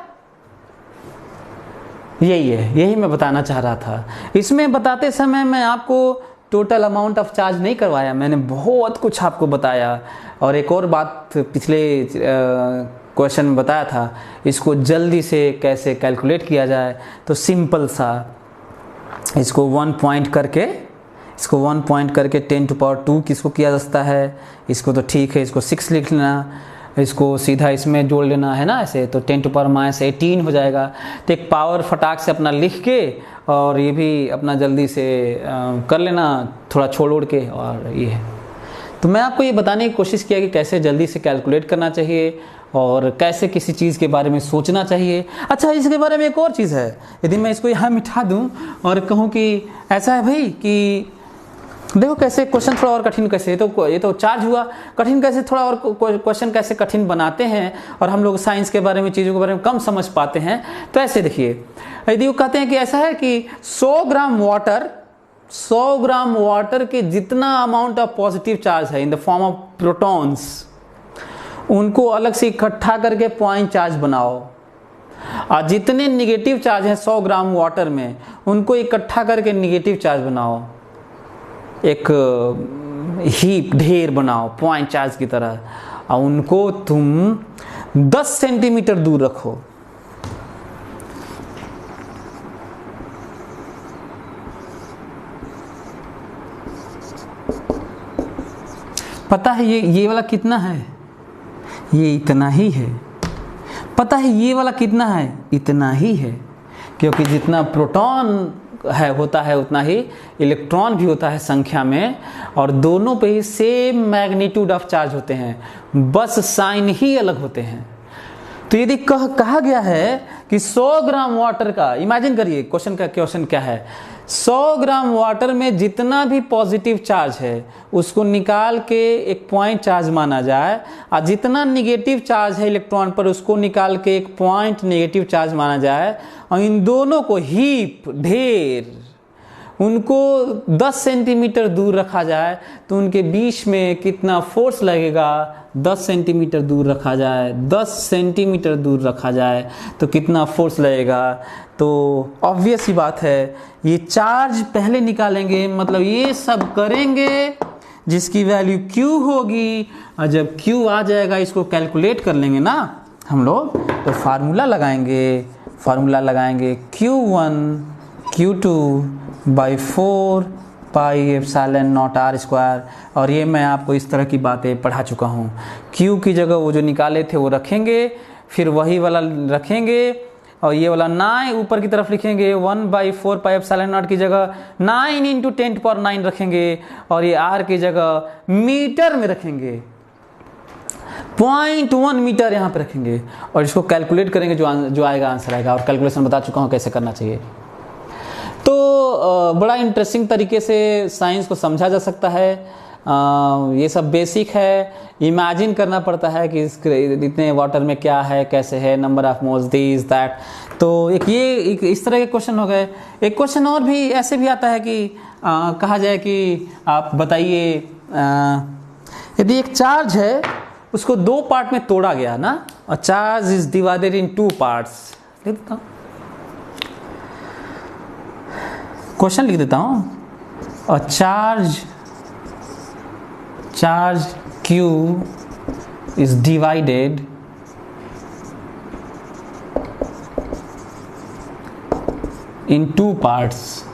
यही है, यही मैं बताना चाह रहा था। इसमें बताते समय मैं आपको टोटल अमाउंट ऑफ चार्ज नहीं करवाया, मैंने बहुत कुछ आपको बताया। और एक और बात पिछले क्वेश्चन में बताया था, इसको जल्दी से कैसे कैलकुलेट किया जाए, तो सिंपल सा इसको 1 पॉइंट करके 10⁻² किसको किया जा सकता है, इसको तो ठीक है, इसको 6 लिख लेना, इसको सीधा इसमें जोड़ लेना है ना ऐसे, तो 10⁻18 हो जाएगा। तो एक पावर फटाक से अपना लिख के, और ये भी अपना जल्दी से कर लेना, थोड़ा छोड़ ओड़ के। और ये है, तो मैं आपको ये बताने की कोशिश किया कि कैसे जल्दी से कैलकुलेट करना चाहिए और कैसे किसी चीज़ के बारे में सोचना चाहिए। अच्छा, इसके बारे में एक और चीज़ है, यदि मैं इसको यहाँ मिटा दूँ और कहूँ कि ऐसा है भाई कि देखो कैसे क्वेश्चन थोड़ा और कठिन कैसे, ये तो चार्ज हुआ, कठिन कैसे, थोड़ा और क्वेश्चन कैसे कठिन बनाते हैं, और हम लोग साइंस के बारे में, चीज़ों के बारे में कम समझ पाते हैं। तो ऐसे देखिए, यदि वो कहते हैं कि ऐसा है कि 100 ग्राम वाटर के जितना अमाउंट ऑफ पॉजिटिव चार्ज है in the form of protons, उनको अलग से इकट्ठा करके पॉइंट चार्ज बनाओ, और जितने निगेटिव चार्ज हैं 100 ग्राम वाटर में, उनको इकट्ठा करके निगेटिव चार्ज बनाओ, एक हीप, ढेर बनाओ पॉइंट चार्ज की तरह, और उनको तुम 10 सेंटीमीटर दूर रखो। पता है ये वाला कितना है, ये इतना ही है। पता है ये वाला कितना है, इतना ही है, क्योंकि जितना प्रोटॉन है होता है उतना ही इलेक्ट्रॉन भी होता है संख्या में, और दोनों पे ही सेम मैग्नीट्यूड ऑफ चार्ज होते हैं, बस साइन ही अलग होते हैं। तो यदि कहा गया है कि 100 ग्राम वाटर का, इमेजिन करिए क्वेश्चन क्या है, 100 ग्राम वाटर में जितना भी पॉजिटिव चार्ज है उसको निकाल के एक पॉइंट चार्ज माना जाए, और जितना निगेटिव चार्ज है इलेक्ट्रॉन पर उसको निकाल के एक पॉइंट नेगेटिव चार्ज माना जाए, और इन दोनों को हीप, ढेर, उनको 10 सेंटीमीटर दूर रखा जाए, तो उनके बीच में कितना फोर्स लगेगा। 10 सेंटीमीटर दूर रखा जाए, 10 सेंटीमीटर दूर रखा जाए तो कितना फोर्स लगेगा। तो ऑब्वियस ही बात है, ये चार्ज पहले निकालेंगे, मतलब ये सब करेंगे जिसकी वैल्यू Q होगी, और जब Q आ जाएगा इसको कैलकुलेट कर लेंगे ना हम लोग, तो फार्मूला लगाएंगे Q1 Q2/4 πε0r²। और ये मैं आपको इस तरह की बातें पढ़ा चुका हूँ। Q की जगह वो जो निकाले थे वो रखेंगे, फिर वही वाला रखेंगे, और ये वाला 9 ऊपर की तरफ लिखेंगे, 1/4 πε0 की जगह 9 × 10⁹ रखेंगे, और ये r की जगह मीटर में रखेंगे, 0.1 मीटर यहाँ पे रखेंगे, और इसको कैलकुलेट करेंगे, जो आएगा आंसर आएगा। और कैलकुलेशन बता चुका हूँ कैसे करना चाहिए। तो बड़ा इंटरेस्टिंग तरीके से साइंस को समझा जा सकता है। ये सब बेसिक है, इमेजिन करना पड़ता है कि इतने वाटर में क्या है, कैसे है, number of moles, this that. तो एक इस तरह के क्वेश्चन हो गए। एक क्वेश्चन और भी ऐसे भी आता है कि कहा जाए कि आप बताइए, यदि एक चार्ज है उसको 2 पार्ट में तोड़ा गया ना, और charge is divided in 2 parts. लिख देता हूँ, क्वेश्चन लिख देता हूँ। और charge Q is divided in two parts,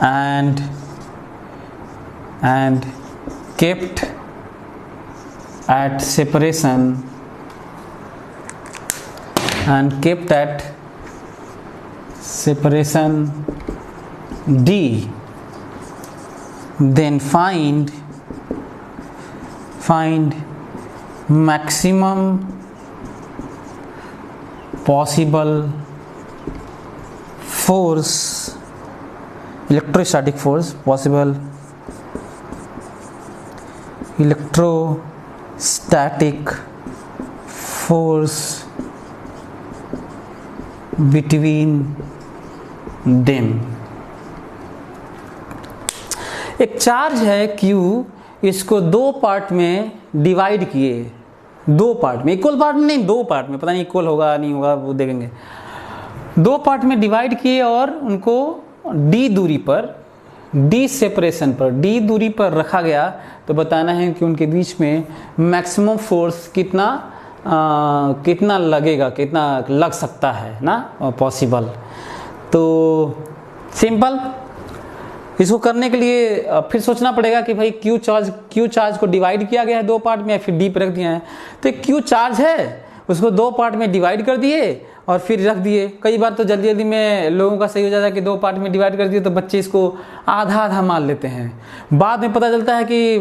and kept at separation D, then find maximum possible force, electrostatic force, possible electrostatic force between them। एक चार्ज है Q, इसको दो पार्ट में डिवाइड किए, दो पार्ट में, इक्वल पार्ट में नहीं, दो पार्ट में, पता नहीं इक्वल होगा नहीं होगा वो देखेंगे, दो पार्ट में डिवाइड किए और उनको D दूरी पर, D सेपरेशन पर, D दूरी पर रखा गया। तो बताना है कि उनके बीच में मैक्सिमम फोर्स कितना लगेगा, कितना लग सकता है ना, पॉसिबल। तो सिंपल, इसको करने के लिए फिर सोचना पड़ेगा कि भाई क्यू चार्ज को डिवाइड किया गया है दो पार्ट में, या फिर डी पे रख दिया है। तो क्यू चार्ज है, उसको दो पार्ट में डिवाइड कर दिए और फिर रख दिए। कई बार तो जल्दी में लोगों का सही हो जाता है कि दो पार्ट में डिवाइड कर दिए तो बच्चे इसको आधा आधा मान लेते हैं। बाद में पता चलता है कि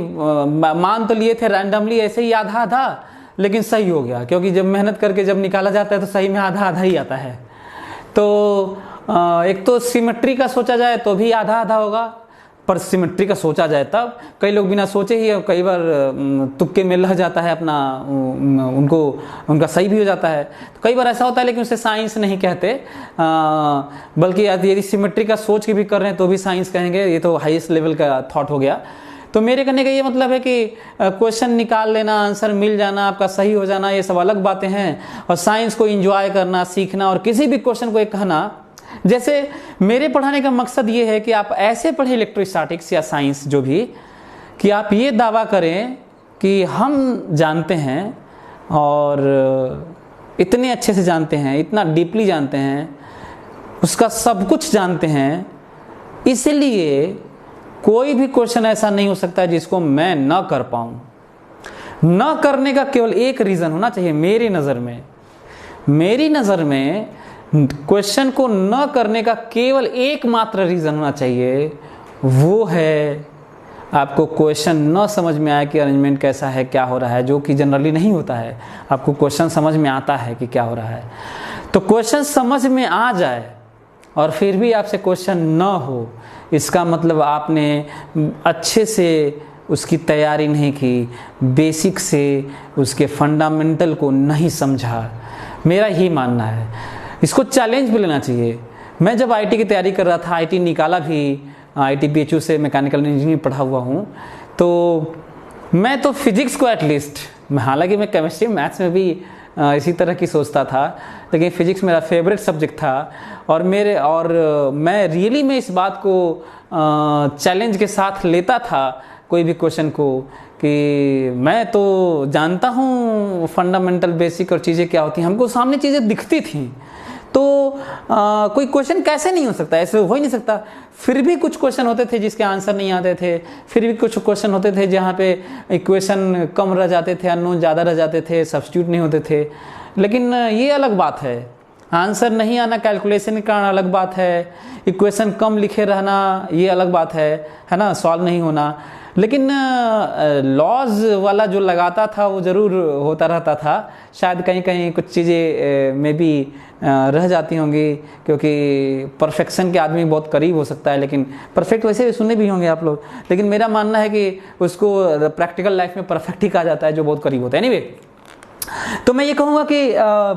मान तो लिए थे रैंडमली ऐसे ही आधा आधा, लेकिन सही हो गया, क्योंकि जब मेहनत करके जब निकाला जाता है तो सही में आधा आधा ही आता है। तो एक तो सिमेट्री का सोचा जाए तो भी आधा आधा होगा, पर सिमेट्री का सोचा जाए तब, कई लोग बिना सोचे ही कई बार तुक्के में लह जाता है अपना, उनका सही भी हो जाता है। तो कई बार ऐसा होता है, लेकिन उसे साइंस नहीं कहते, बल्कि यदि सिमेट्री का सोच के भी कर रहे हैं तो भी साइंस कहेंगे। ये तो हाईएस्ट लेवल का थॉट हो गया। तो मेरे कहने का ये मतलब है कि क्वेश्चन निकाल लेना, आंसर मिल जाना, आपका सही हो जाना, ये सब अलग बातें हैं। और साइंस को एंजॉय करना, सीखना, और किसी भी क्वेश्चन को एक कहना, जैसे मेरे पढ़ाने का मकसद ये है कि आप ऐसे पढ़ें इलेक्ट्रोस्टैटिक्स या साइंस जो भी, कि आप ये दावा करें कि हम जानते हैं और इतने अच्छे से जानते हैं, इतना डीपली जानते हैं, उसका सब कुछ जानते हैं, इसलिए कोई भी क्वेश्चन ऐसा नहीं हो सकता जिसको मैं न कर पाऊं। न करने का केवल एक रीज़न होना चाहिए मेरी नज़र में क्वेश्चन को न करने का केवल एकमात्र रीज़न होना चाहिए, वो है आपको क्वेश्चन न समझ में आए कि अरेंजमेंट कैसा है, क्या हो रहा है, जो कि जनरली नहीं होता है। आपको क्वेश्चन समझ में आता है कि क्या हो रहा है। तो क्वेश्चन समझ में आ जाए और फिर भी आपसे क्वेश्चन न हो, इसका मतलब आपने अच्छे से उसकी तैयारी नहीं की, बेसिक से उसके फंडामेंटल को नहीं समझा। मेरा यही मानना है, इसको चैलेंज भी लेना चाहिए। मैं जब आईटी की तैयारी कर रहा था, आईटी निकाला भी, आईटी बीएचयू से मैकेनिकल इंजीनियरिंग पढ़ा हुआ हूँ, तो मैं तो फिजिक्स को एटलीस्ट, हालांकि मैं केमिस्ट्री मैथ्स में भी इसी तरह की सोचता था, लेकिन फिजिक्स मेरा फेवरेट सब्जेक्ट था। और मैं रियली में इस बात को चैलेंज के साथ लेता था कोई भी क्वेश्चन को, कि मैं तो जानता हूँ फंडामेंटल बेसिक और चीज़ें क्या होती हैं, हमको सामने चीज़ें दिखती थी, तो कोई क्वेश्चन कैसे नहीं हो सकता, ऐसे हो ही नहीं सकता। फिर भी कुछ क्वेश्चन होते थे जिसके आंसर नहीं आते थे, फिर भी कुछ क्वेश्चन होते थे जहाँ पे इक्वेशन कम रह जाते थे, अननोन ज़्यादा रह जाते थे, सब्स्टिट्यूट नहीं होते थे। लेकिन ये अलग बात है, आंसर नहीं आना कैलकुलेशन के कारण अलग बात है, इक्वेशन कम लिखे रहना ये अलग बात है ना, सॉल्व नहीं होना। लेकिन लॉज वाला जो लगाता था वो ज़रूर होता रहता था। शायद कहीं कहीं कुछ चीज़ें में भी रह जाती होंगी, क्योंकि परफेक्शन के आदमी बहुत करीब हो सकता है, लेकिन परफेक्ट वैसे भी सुने भी होंगे आप लोग। लेकिन मेरा मानना है कि उसको प्रैक्टिकल लाइफ में परफेक्ट ही कहा जाता है जो बहुत करीब होता है। एनीवे, तो मैं ये कहूँगा कि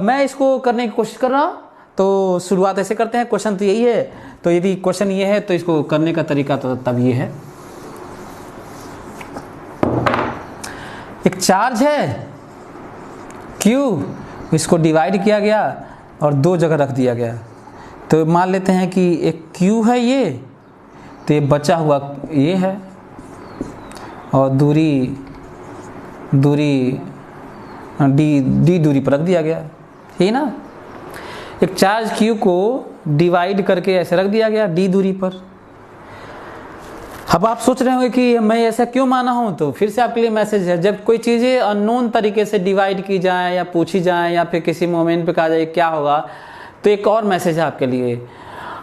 मैं इसको करने की कोशिश कर रहा हूँ। तो शुरुआत ऐसे करते हैं, क्वेश्चन तो यही है, तो यदि क्वेश्चन ये है तो इसको करने का तरीका तो तब ये है। एक चार्ज है Q, इसको डिवाइड किया गया और दो जगह रख दिया गया। तो मान लेते हैं कि एक Q है ये तो ये बचा हुआ ये है, और दूरी डी दूरी पर रख दिया गया, है ना। एक चार्ज q को डिवाइड करके ऐसे रख दिया गया d दूरी पर। अब आप सोच रहे होंगे कि मैं ऐसा क्यों माना हूं, तो फिर से आपके लिए मैसेज है, जब कोई चीज़ें अननोन तरीके से डिवाइड की जाए या पूछी जाए या फिर किसी मोमेंट पे कहा जाए क्या होगा, तो एक और मैसेज है आपके लिए,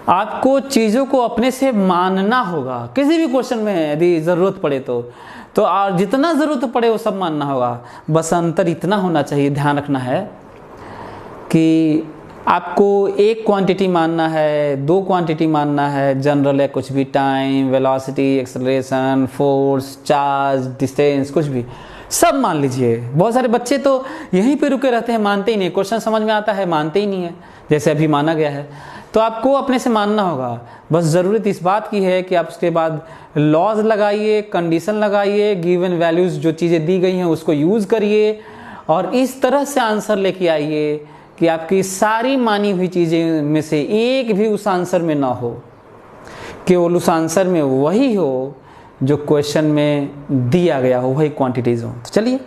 आपको चीज़ों को अपने से मानना होगा। किसी भी क्वेश्चन में यदि ज़रूरत पड़े तो और जितना ज़रूरत पड़े वो सब मानना होगा। बस अंतर इतना होना चाहिए, ध्यान रखना है कि आपको एक क्वांटिटी मानना है, दो क्वांटिटी मानना है, जनरल है कुछ भी, time, velocity, acceleration, force, charge, distance, कुछ भी सब मान लीजिए। बहुत सारे बच्चे तो यहीं पे रुके रहते हैं, मानते ही नहीं। क्वेश्चन समझ में आता है, मानते ही नहीं है, जैसे अभी माना गया है। तो आपको अपने से मानना होगा। बस ज़रूरत इस बात की है कि आप उसके बाद लॉज लगाइए, कंडीशन लगाइए, गिवन वैल्यूज़ जो चीज़ें दी गई हैं उसको यूज़ करिए, और इस तरह से आंसर लेके आइए कि आपकी सारी मानी हुई चीज़ें में से एक भी उस आंसर में ना हो, केवल उस आंसर में वही हो जो क्वेश्चन में दिया गया हो, वही क्वांटिटीज़ हो। तो चलिए,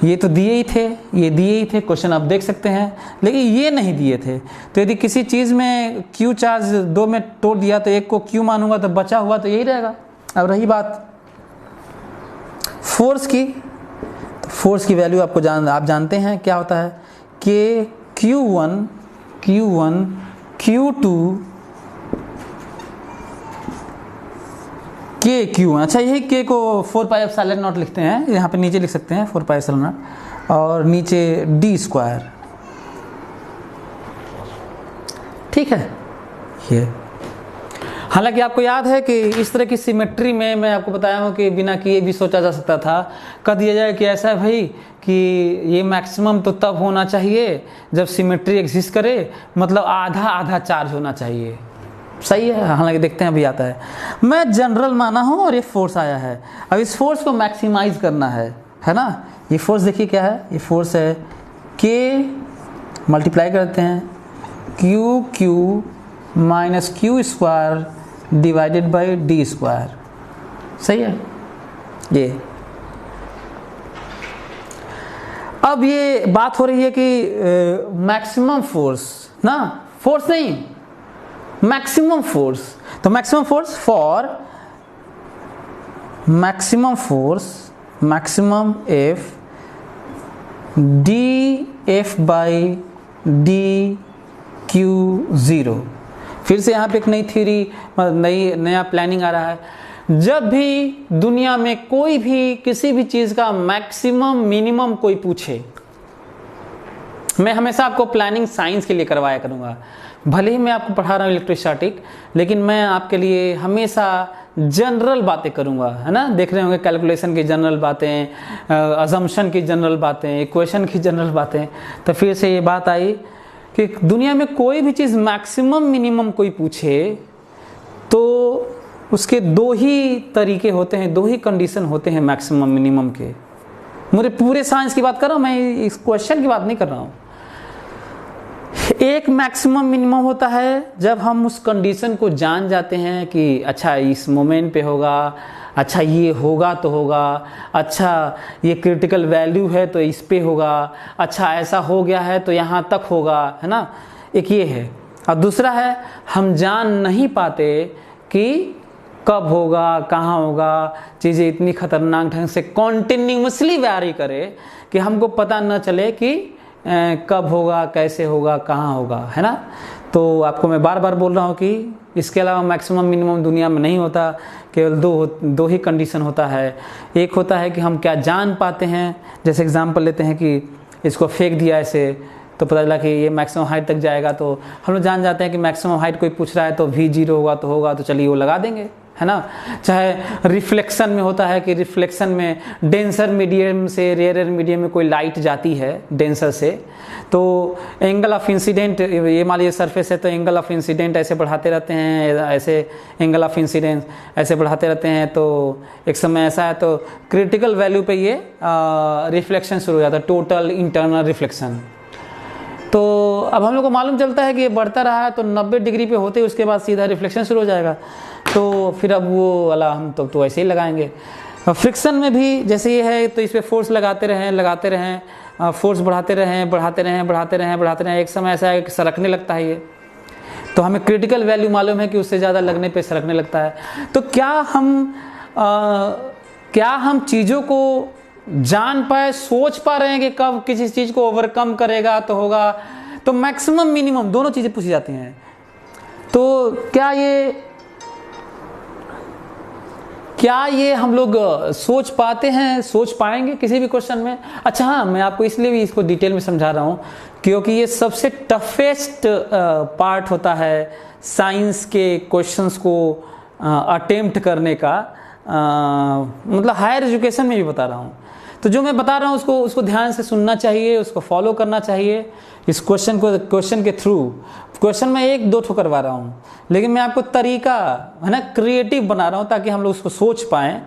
ये तो दिए ही थे, ये दिए ही थे, क्वेश्चन आप देख सकते हैं, लेकिन ये नहीं दिए थे। तो यदि किसी चीज़ में क्यू चार्ज दो में तोड़ दिया तो एक को क्यू मानूंगा, तो बचा हुआ तो यही रहेगा। अब रही बात फोर्स की, तो फोर्स की वैल्यू आप जानते हैं क्या होता है, कि Q1 Q2 Q1। अच्छा, यही K को 4 एप्सिलॉन नॉट लिखते हैं, यहाँ पे नीचे लिख सकते हैं 4 एप्सिलॉन नॉट, और नीचे D स्क्वायर, ठीक है। ये हालांकि आपको याद है कि इस तरह की सिमेट्री में मैं आपको बताया हूँ कि बिना किए भी सोचा जा सकता था। कह दिया जाए कि ऐसा है भाई कि ये मैक्सिमम तो तब होना चाहिए जब सिमेट्री एग्जिस्ट करे, मतलब आधा आधा चार्ज होना चाहिए। सही है, हालांकि देखते हैं अभी आता है। मैं जनरल माना हूँ और ये फोर्स आया है। अब इस फोर्स को मैक्सिमाइज करना है ना। ये फोर्स देखिए क्या है, ये फोर्स है K मल्टीप्लाई करते हैं Q minus Q square divided by D square. सही है ये। अब ये बात हो रही है कि मैक्सिमम फोर्स ना, फोर्स नहीं, मैक्सिमम फोर्स। तो maximum force for maximum F D F by D Q zero. फिर से यहाँ पे एक नई थ्योरी, नया प्लानिंग आ रहा है। जब भी दुनिया में कोई भी किसी भी चीज़ का मैक्सिमम मिनिमम कोई पूछे, मैं हमेशा आपको प्लानिंग साइंस के लिए करवाया करूँगा। भले ही मैं आपको पढ़ा रहा हूँ इलेक्ट्रोस्टैटिक, लेकिन मैं आपके लिए हमेशा जनरल बातें करूँगा, है ना। देख रहे होंगे कैलकुलेशन की जनरल बातें, अजम्पशन की जनरल बातें, इक्वेशन की जनरल बातें। तो फिर से ये बात आई कि दुनिया में कोई भी चीज़ मैक्सिमम मिनिमम कोई पूछे तो उसके दो ही तरीके होते हैं, दो ही कंडीशन होते हैं मैक्सिमम मिनिमम के। मुझे पूरे साइंस की बात कर रहा हूँ, मैं इस क्वेश्चन की बात नहीं कर रहा हूँ। एक मैक्सिमम मिनिमम होता है जब हम उस कंडीशन को जान जाते हैं कि अच्छा इस मोमेंट पे होगा, अच्छा ये होगा तो होगा, अच्छा ये क्रिटिकल वैल्यू है तो इस पे होगा, अच्छा ऐसा हो गया है तो यहाँ तक होगा, है ना। एक ये है। और दूसरा है हम जान नहीं पाते कि कब होगा, कहाँ होगा, चीज़ें इतनी खतरनाक ढंग से कॉन्टिन्यूसली वैरी करे कि हमको पता न चले कि कब होगा, कैसे होगा, कहाँ होगा, है ना। तो आपको मैं बार बार बोल रहा हूँ कि इसके अलावा मैक्सिमम मिनिमम दुनिया में नहीं होता, केवल दो ही कंडीशन होता है। एक होता है कि हम क्या जान पाते हैं, जैसे एग्जांपल लेते हैं कि इसको फेंक दिया ऐसे तो पता चला कि ये मैक्सिमम हाइट तक जाएगा, तो हम लोग जान जाते हैं कि मैक्सिमम हाइट कोई पूछ रहा है तो V0 होगा तो चलिए वो लगा देंगे, है ना। चाहे रिफ्लेक्शन में होता है कि रिफ्लेक्शन में डेंसर मीडियम से रेयर मीडियम में कोई लाइट जाती है डेंसर से, तो एंगल ऑफ इंसिडेंट, ये मान लीजिए सरफेस है तो एंगल ऑफ इंसिडेंट ऐसे बढ़ाते रहते हैं, ऐसे एंगल ऑफ इंसिडेंस ऐसे बढ़ाते रहते हैं, तो एक समय ऐसा है तो क्रिटिकल वैल्यू पे ये रिफ्लेक्शन शुरू हो जाता है, टोटल इंटरनल रिफ्लेक्शन। तो अब हम लोग को मालूम चलता है कि ये बढ़ता रहा है तो 90 डिग्री पे होते ही उसके बाद सीधा रिफ्लेक्शन शुरू हो जाएगा। तो फिर अब वो वाला हम तो ऐसे ही लगाएंगे। फ्रिक्शन में भी जैसे ये है तो इस पर फोर्स लगाते रहें, फोर्स बढ़ाते रहें, एक समय ऐसा है कि सरकने लगता है ये, तो हमें क्रिटिकल वैल्यू मालूम है कि उससे ज़्यादा लगने पे सरकने लगता है। तो क्या हम चीज़ों को जान पाए, सोच पा रहे हैं कि कब किसी चीज़ को ओवरकम करेगा तो होगा। तो मैक्सिमम मिनिमम दोनों चीज़ें पूछी जाती हैं। तो क्या ये हम लोग सोच पाते हैं, सोच पाएंगे किसी भी क्वेश्चन में? अच्छा हाँ, मैं आपको इसलिए भी इसको डिटेल में समझा रहा हूँ क्योंकि ये सबसे टफेस्ट पार्ट होता है साइंस के क्वेश्चंस को अटेम्प्ट करने का। मतलब हायर एजुकेशन में भी बता रहा हूँ, तो जो मैं बता रहा हूँ उसको ध्यान से सुनना चाहिए, उसको फॉलो करना चाहिए। इस क्वेश्चन के थ्रू क्वेश्चन मैं 1-2 ठो करवा रहा हूँ, लेकिन मैं आपको तरीका है ना क्रिएटिव बना रहा हूँ ताकि हम लोग उसको सोच पाएँ।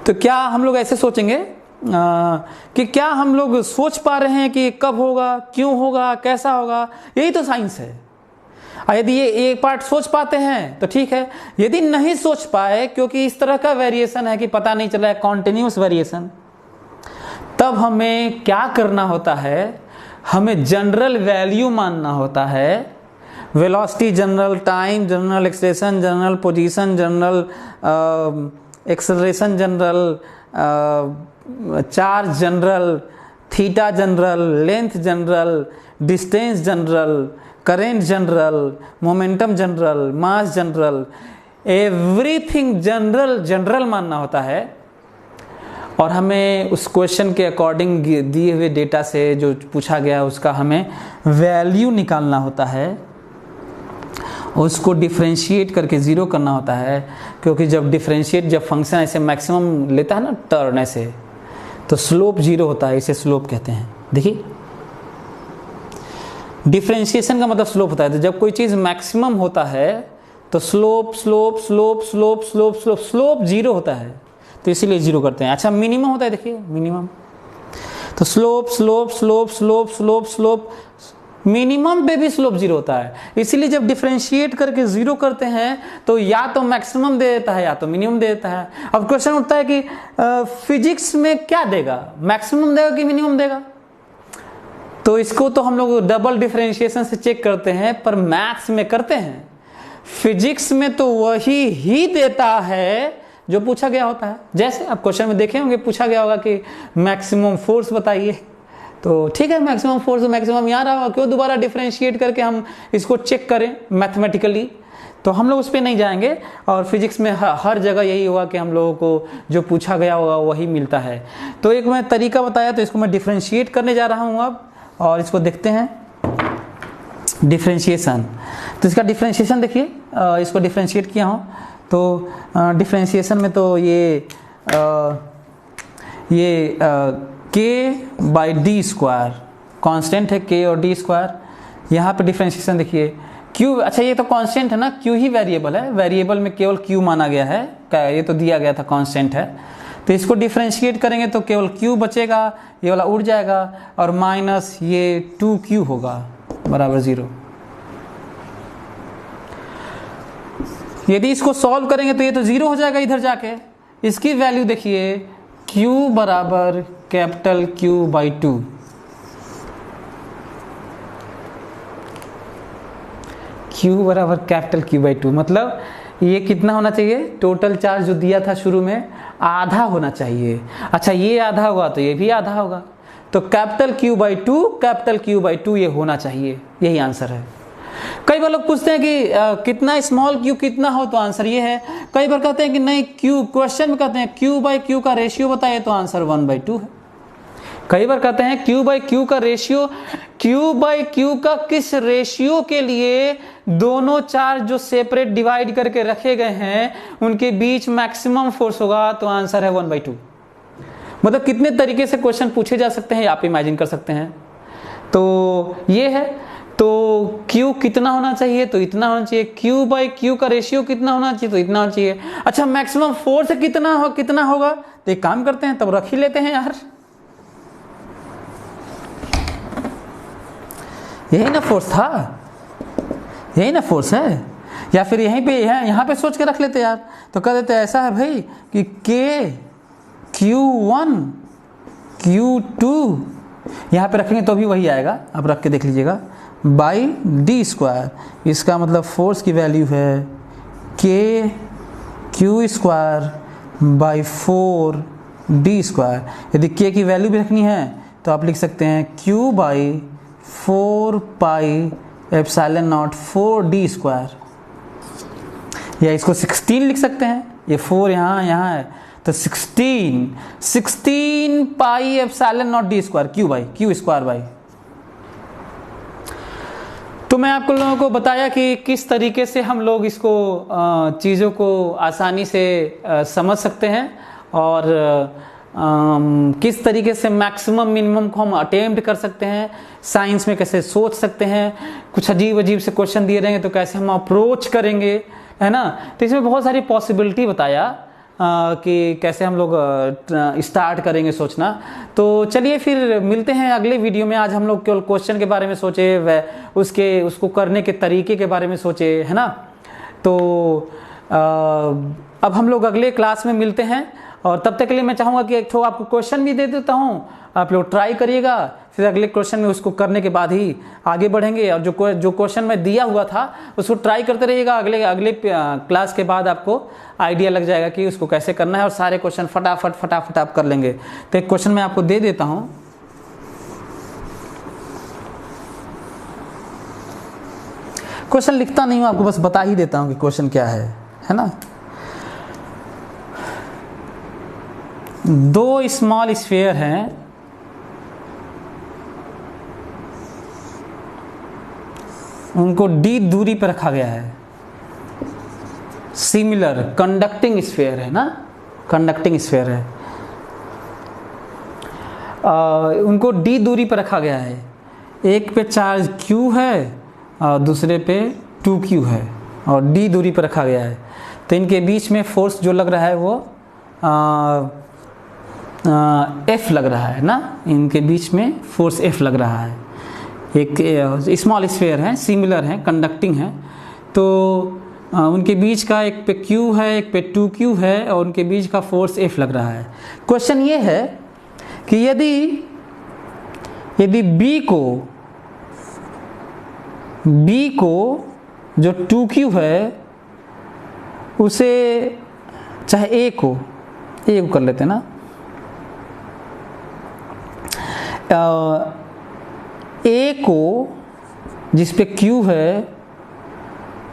तो क्या हम लोग ऐसे सोचेंगे कि क्या हम लोग सोच पा रहे हैं कि कब होगा, क्यों होगा, कैसा होगा? यही तो साइंस है। यदि ये एक पार्ट सोच पाते हैं तो ठीक है, यदि नहीं सोच पाए क्योंकि इस तरह का वेरिएशन है कि पता नहीं चला है, कॉन्टिन्यूस वेरिएशन, तब हमें क्या करना होता है? हमें जनरल वैल्यू मानना होता है। Velocity general, time general, acceleration general, position general, acceleration general, charge general, theta general, length general, distance general, current general, momentum general, mass general, everything general मानना होता है। और हमें उस क्वेश्चन के अकॉर्डिंग दिए हुए डेटा से जो पूछा गया उसका हमें वैल्यू निकालना होता है, उसको डिफरेंशिएट करके ज़ीरो करना होता है। क्योंकि जब फंक्शन ऐसे मैक्सिमम लेता है ना टर्न ऐसे, तो स्लोप 0 होता है, इसे स्लोप कहते हैं। देखिए डिफरेंशिएशन का मतलब स्लोप होता है। तो जब कोई चीज़ मैक्सिमम होता है तो स्लोप 0 होता है, तो इसीलिए 0 करते हैं। अच्छा मिनिमम होता है, देखिए मिनिमम, तो स्लोप मिनिमम पे भी स्लोप 0 होता है। इसीलिए जब डिफरेंशिएट करके 0 करते हैं तो या तो मैक्सिमम दे देता है या तो मिनिमम दे देता है। अब क्वेश्चन उठता है कि फिजिक्स में क्या देगा, मैक्सिमम देगा कि मिनिमम देगा? तो इसको तो हम लोग डबल डिफरेंशिएशन से चेक करते हैं, पर मैथ्स में करते हैं। फिजिक्स में तो वही ही देता है जो पूछा गया होता है। जैसे आप क्वेश्चन में देखे होंगे, पूछा गया होगा कि मैक्सिमम फोर्स बताइए, तो ठीक है मैक्सिमम फोर्स मैक्सिमम यहाँ रहा होगा, क्यों दोबारा डिफरेंशिएट करके हम इसको चेक करें मैथमेटिकली? तो हम लोग उस पर नहीं जाएंगे। और फिजिक्स में हर जगह यही होगा कि हम लोगों को जो पूछा गया होगा वही मिलता है। तो एक मैं तरीका बताया, तो इसको मैं डिफरेंशिएट करने जा रहा हूँ अब, और इसको देखते हैं डिफरेंशिएशन। तो इसका डिफरेंशिएशन देखिए, इसको डिफरेंशिएट किया हूँ तो डिफरेंशिएशन में तो ये k/d² कांस्टेंट है, k और d²। यहाँ पे डिफरेंशिएशन देखिए q, अच्छा ये तो कांस्टेंट है ना, q ही वेरिएबल है, वेरिएबल में केवल q माना गया है, ये तो दिया गया था कांस्टेंट है। तो इसको डिफरेंशिएट करेंगे तो केवल q बचेगा, ये वाला उड़ जाएगा, और माइनस ये 2q होगा बराबर 0। यदि इसको सॉल्व करेंगे तो ये तो 0 हो जाएगा इधर जाके। इसकी वैल्यू देखिए q बराबर Q/2, Q बराबर Q/2, मतलब ये कितना होना चाहिए? टोटल चार्ज जो दिया था शुरू में आधा होना चाहिए। अच्छा ये आधा होगा तो ये भी आधा होगा, तो Q/2 ये होना चाहिए, यही आंसर है। कई बार लोग पूछते हैं कि कितना स्मॉल q कितना हो, तो आंसर ये है। कई बार कहते हैं कि नहीं q, क्वेश्चन में कहते हैं Q/Q का रेशियो बताइए, तो आंसर 1/2 है। कई बार कहते हैं Q/Q का रेशियो, Q/Q का किस रेशियो के लिए दोनों चार्ज जो सेपरेट डिवाइड करके रखे गए हैं उनके बीच मैक्सिमम फोर्स होगा, तो आंसर है 1/2। मतलब कितने तरीके से क्वेश्चन पूछे जा सकते हैं आप इमेजिन कर सकते हैं। तो ये है, तो Q कितना होना चाहिए, तो इतना होना चाहिए। Q/Q का रेशियो कितना होना चाहिए, तो इतना होना चाहिए। अच्छा मैक्सिमम फोर्स कितना होगा, तो एक काम करते हैं तब रख ही लेते हैं यार, यही ना फोर्स था, यही ना फोर्स है। या फिर यहीं पे यहाँ पे सोच के रख लेते यार, तो कह देते ऐसा है भाई कि Q1 Q2 यहाँ पे रखेंगे तो भी वही आएगा, आप रख के देख लीजिएगा, बाई डी स्क्वायर। इसका मतलब फोर्स की वैल्यू है K Q square by 4 D square. यदि K की वैल्यू भी रखनी है तो आप लिख सकते हैं Q by 4 pi epsilon not 4 D square, या इसको 16 लिख सकते हैं, ये 4 यहाँ है तो 16 पाई epsilon not D square Q square by. तो मैं आपको लोगों को बताया कि किस तरीके से हम लोग इसको चीज़ों को आसानी से समझ सकते हैं और किस तरीके से मैक्सिमम मिनिमम को हम अटेम्प्ट कर सकते हैं, साइंस में कैसे सोच सकते हैं, कुछ अजीब से क्वेश्चन दिए रहेंगे तो कैसे हम अप्रोच करेंगे, है ना। तो इसमें बहुत सारी पॉसिबिलिटी बताया कि कैसे हम लोग स्टार्ट करेंगे सोचना। तो चलिए फिर मिलते हैं अगले वीडियो में। आज हम लोग केवल क्वेश्चन के बारे में सोचे, वह उसको करने के तरीके के बारे में सोचे, है ना। तो अब हम लोग अगले क्लास में मिलते हैं और तब तक के लिए मैं चाहूँगा कि एक ठो आपको क्वेश्चन भी दे देता हूँ, आप लोग ट्राई करिएगा, फिर अगले क्वेश्चन में उसको करने के बाद ही आगे बढ़ेंगे। और जो क्वेश्चन मैं दिया हुआ था उसको ट्राई करते रहिएगा, अगले क्लास के बाद आपको आइडिया लग जाएगा कि उसको कैसे करना है और सारे क्वेश्चन फटाफट आप कर लेंगे। तो एक क्वेश्चन मैं आपको दे देता हूँ। क्वेश्चन लिखता नहीं हूँ, आपको बस बता ही देता हूँ कि क्वेश्चन क्या है ना। 2 स्मॉल स्फीयर हैं, उनको d दूरी पर रखा गया है। सिमिलर कंडक्टिंग स्फीयर है ना, कंडक्टिंग स्फीयर है, उनको d दूरी पर रखा गया है। एक पे चार्ज Q है और दूसरे पे 2Q है और d दूरी पर रखा गया है। तो इनके बीच में फोर्स जो लग रहा है वो F लग रहा है ना, इनके बीच में फोर्स F लग रहा है। एक स्मॉल स्फीयर है, सिमिलर है, कंडक्टिंग है, तो उनके बीच का एक पे Q है, एक पे 2Q है और उनके बीच का फोर्स F लग रहा है। क्वेश्चन ये है कि यदि B को जो 2Q है उसे, चाहे A को कर लेते हैं ना, A को जिस पे Q है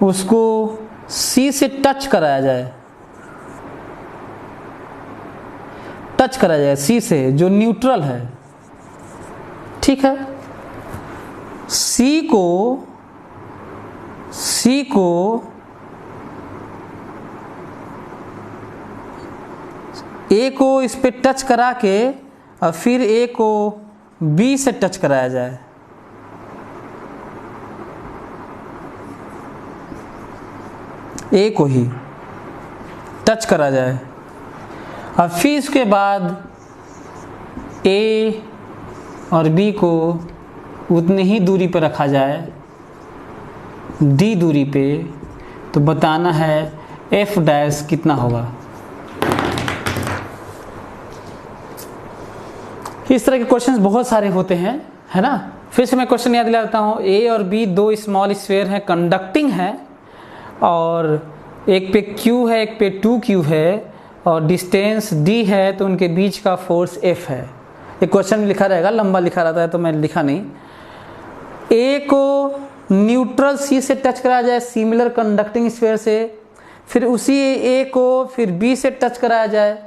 उसको C से टच कराया जाए, C से जो न्यूट्रल है, ठीक है। C को A को इस पे टच करा के और फिर A को B से टच कराया जाए, A को ही टच करा जाए और फिर इसके बाद A और B को उतनी ही दूरी पर रखा जाए, D दूरी पे। तो बताना है F डैश कितना होगा। इस तरह के क्वेश्चंस बहुत सारे होते हैं, है ना। फिर से मैं क्वेश्चन याद दिला देता हूँ। A और B 2 स्मॉल स्फीयर हैं, कंडक्टिंग है और एक पे Q है, एक पे 2Q है और डिस्टेंस D है, तो उनके बीच का फोर्स F है। एक क्वेश्चन में लिखा रहेगा, लंबा लिखा रहता है तो मैं लिखा नहीं। A को न्यूट्रल C से टच कराया जाए सिमिलर कंडक्टिंग स्फीयर से, फिर उसी A को फिर B से टच कराया जाए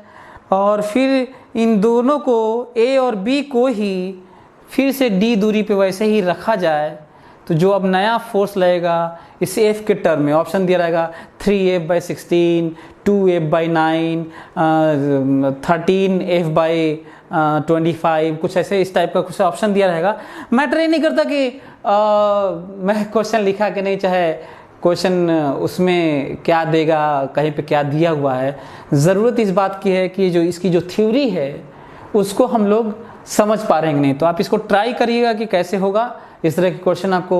और फिर इन दोनों को A और B को ही फिर से D दूरी पे वैसे ही रखा जाए, तो जो अब नया फोर्स लगेगा इस F के टर्म में ऑप्शन दिया रहेगा 3F/16, 2F/9, 13F/25, कुछ ऐसे इस टाइप का कुछ ऑप्शन दिया रहेगा। मैटर ये नहीं करता कि मैं क्वेश्चन लिखा कि नहीं, चाहे क्वेश्चन उसमें क्या देगा, कहीं पे क्या दिया हुआ है। ज़रूरत इस बात की है कि जो इसकी जो थ्योरी है उसको हम लोग समझ पा रहे हैं कि नहीं। तो आप इसको ट्राई करिएगा कि कैसे होगा, इस तरह के क्वेश्चन आपको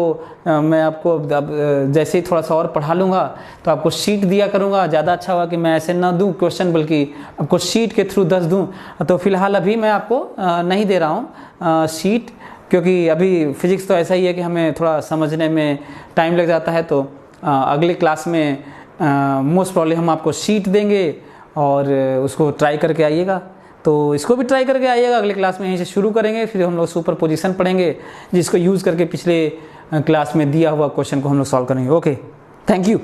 मैं आपको अब जैसे ही थोड़ा सा और पढ़ा लूँगा तो आपको शीट दिया करूँगा। ज़्यादा अच्छा होगा कि मैं ऐसे ना दूँ क्वेश्चन, बल्कि आपको शीट के थ्रू 10 दूँ। तो फिलहाल अभी मैं आपको नहीं दे रहा हूँ शीट, क्योंकि अभी फिजिक्स तो ऐसा ही है कि हमें थोड़ा समझने में टाइम लग जाता है। तो अगले क्लास में मोस्ट प्रॉब्ली हम आपको शीट देंगे और उसको ट्राई करके आइएगा। तो इसको भी ट्राई करके आइएगा। अगले क्लास में यहीं से शुरू करेंगे, फिर हम लोग सुपर पोजीशन पढ़ेंगे, जिसको यूज़ करके पिछले क्लास में दिया हुआ क्वेश्चन को हम लोग सॉल्व करेंगे। Okay, thank you.